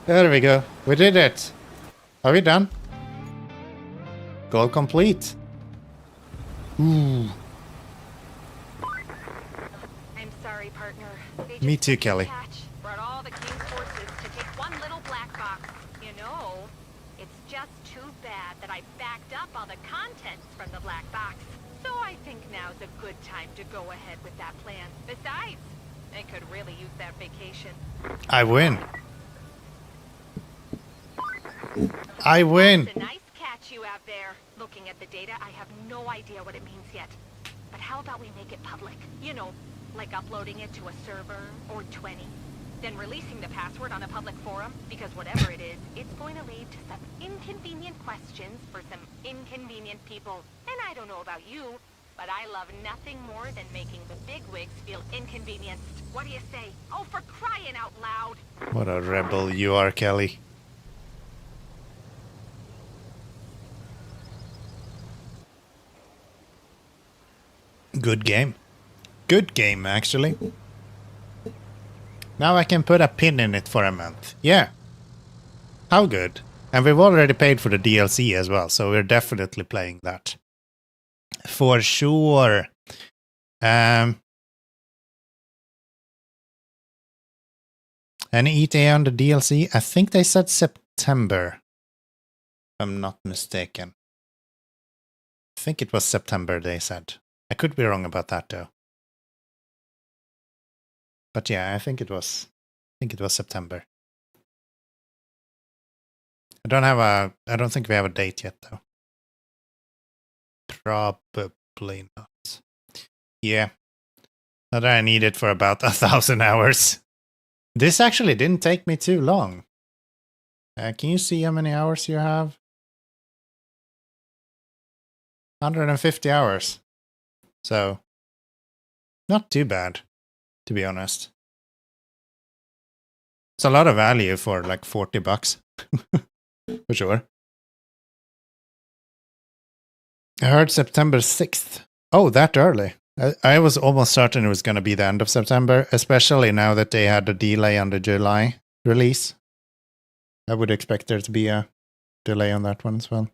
There we go. We did it. Are we done? Goal complete. Ooh. I'm sorry, partner. They Me just too, missed the Kelly. catch. Brought all the King's forces just too bad that I backed up all the contents from the black box. So I think now's a good time to go ahead with that plan. Besides, I could really use that vacation. I win. I win. It's a nice catch you have there. Looking at the data, I have no idea what it means yet. But how about we make it public? You know, like uploading it to a server or 20. Then releasing the password on a public forum, because whatever it is, it's going to lead to some inconvenient questions for some inconvenient people. And I don't know about you, but I love nothing more than making the bigwigs feel inconvenienced. What do you say? Oh, for crying out loud! What a rebel you are, Kelly. Good game. Good game, actually. Now I can put a pin in it for a month. Yeah. How good. And we've already paid for the DLC as well, so we're definitely playing that. For sure. Any ETA on the DLC? I think they said September. If I'm not mistaken. I think it was September they said. I could be wrong about that though. But yeah, I think it was September. I don't think we have a date yet though. Probably not. Yeah. Not that I need it for about 1,000 hours. This actually didn't take me too long. Can you see how many hours you have? 150 hours. So, not too bad, to be honest. It's a lot of value for like $40. For sure. I heard September 6th. Oh, that early. I was almost certain it was going to be the end of September, especially now that they had a delay on the July release. I would expect there to be a delay on that one as well.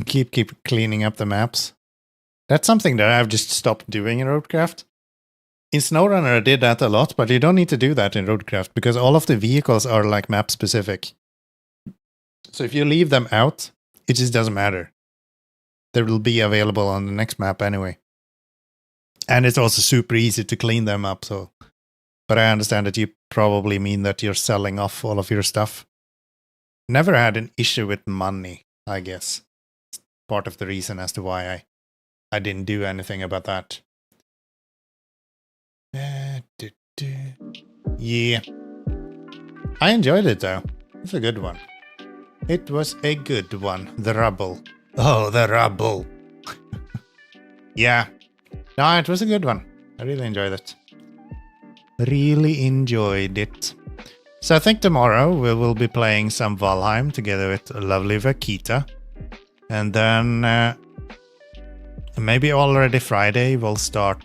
Keep cleaning up the maps. That's something that I've just stopped doing in RoadCraft. In SnowRunner I did that a lot, but you don't need to do that in RoadCraft because all of the vehicles are like map specific. So if you leave them out, it just doesn't matter. They will be available on the next map anyway. And it's also super easy to clean them up. So, but I understand that you probably mean that you're selling off all of your stuff. Never had an issue with money, I guess. It's part of the reason as to why I didn't do anything about that. Yeah. I enjoyed it though. It's a good one. It was a good one. The rubble. Oh, the rubble. Yeah. No, it was a good one. I really enjoyed it. Really enjoyed it. So I think tomorrow we will be playing some Valheim together with lovely Vakita. And then maybe already Friday we'll start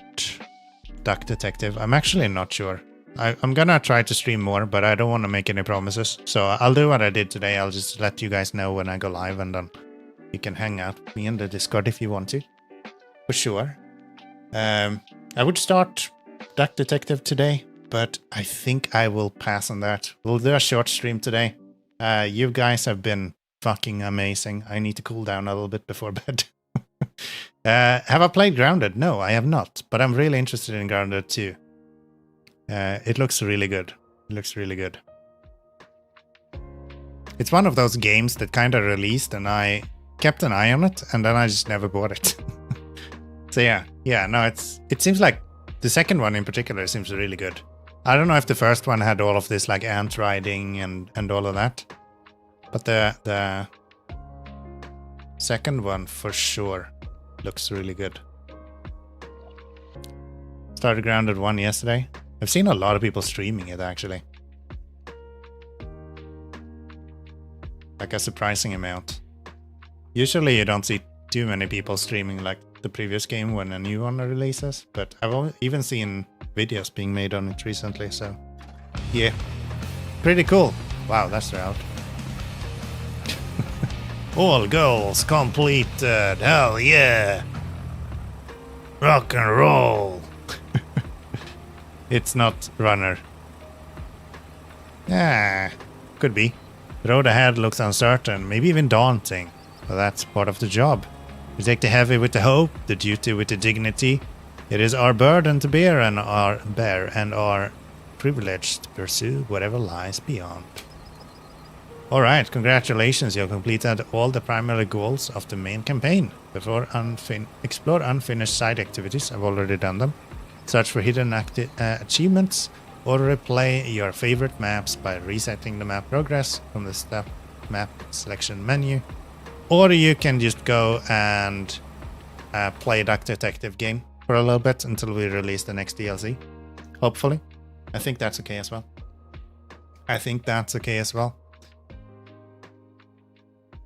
Duck Detective. I'm actually not sure. I'm gonna try to stream more, but I don't want to make any promises. So I'll do what I did today. I'll just let you guys know when I go live, and then you can hang out with me in the Discord if you want to. For sure. I would start Duck Detective today, but I think I will pass on that. We'll do a short stream today. You guys have been fucking amazing. I need to cool down a little bit before bed. Have I played Grounded? No, I have not, but I'm really interested in Grounded too. It looks really good. It looks really good. It's one of those games that kind of released and I kept an eye on it and then I just never bought it. So yeah, no, it seems like the second one in particular seems really good. I don't know if the first one had all of this like ant riding and all of that, but the second one for sure looks really good. Started Grounded 1 yesterday. I've seen a lot of people streaming it actually. Like a surprising amount. Usually you don't see too many people streaming like the previous game when a new one releases, but I've even seen videos being made on it recently, so yeah. Pretty cool. Wow, that's the route. All goals completed. Hell yeah. Rock and roll. It's not runner. Yeah, could be. The road ahead looks uncertain, maybe even daunting, but that's part of the job. We take the heavy with the hope, the duty with the dignity. It is our burden to bear and our privilege to pursue whatever lies beyond. Alright, congratulations, you have completed all the primary goals of the main campaign. Before explore unfinished side activities, I've already done them. Search for hidden achievements, or replay your favorite maps by resetting the map progress from the step map selection menu. Or you can just go and play Duck Detective game for a little bit until we release the next DLC. Hopefully. I think that's okay as well.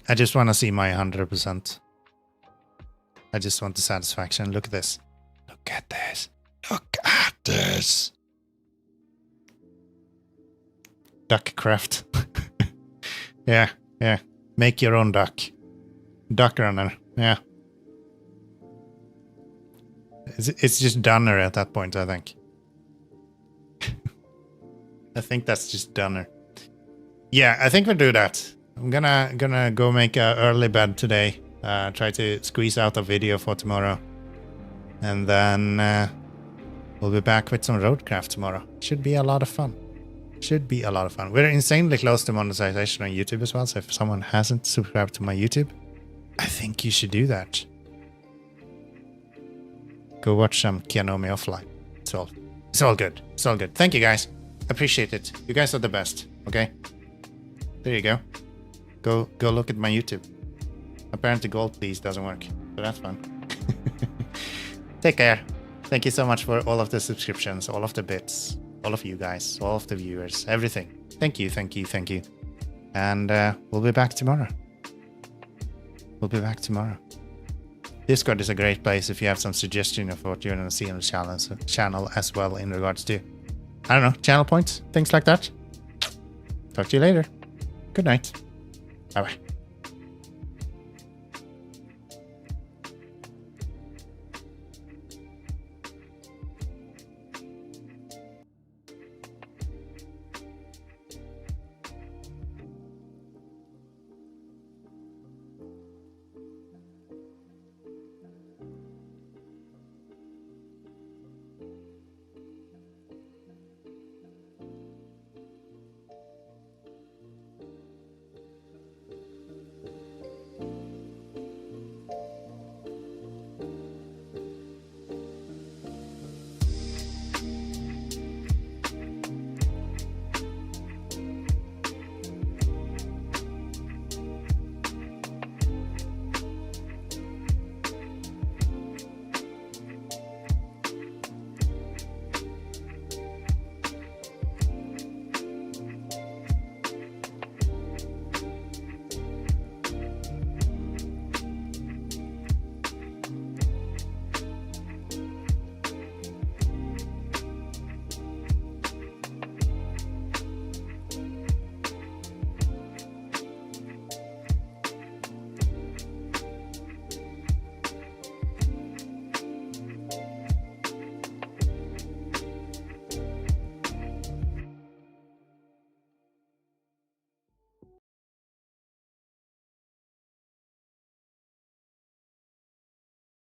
I just want to see my 100%. I just want the satisfaction. Look at this. Look at this. Look at this. RoadCraft. Yeah. Make your own duck. Duck runner. Yeah. It's just Dunner at that point, I think. I think that's just Dunner. Yeah, I think we'll do that. I'm gonna go make an early bed today. Try to squeeze out a video for tomorrow. And then we'll be back with some RoadCraft tomorrow. Should be a lot of fun. We're insanely close to monetization on YouTube as well, so if someone hasn't subscribed to my YouTube, I think you should do that. Go watch some Keanomy offline. It's all good. Thank you guys. Appreciate it. You guys are the best. Okay? There you go. Go look at my YouTube. Apparently gold please doesn't work, so that's fun. Take care. Thank you so much for all of the subscriptions, all of the bits, all of you guys, all of the viewers, everything. Thank you. And we'll be back tomorrow. Discord is a great place if you have some suggestion of what you want to see on the channel as well in regards to, I don't know, channel points, things like that. Talk to you later. Good night. Bye-bye.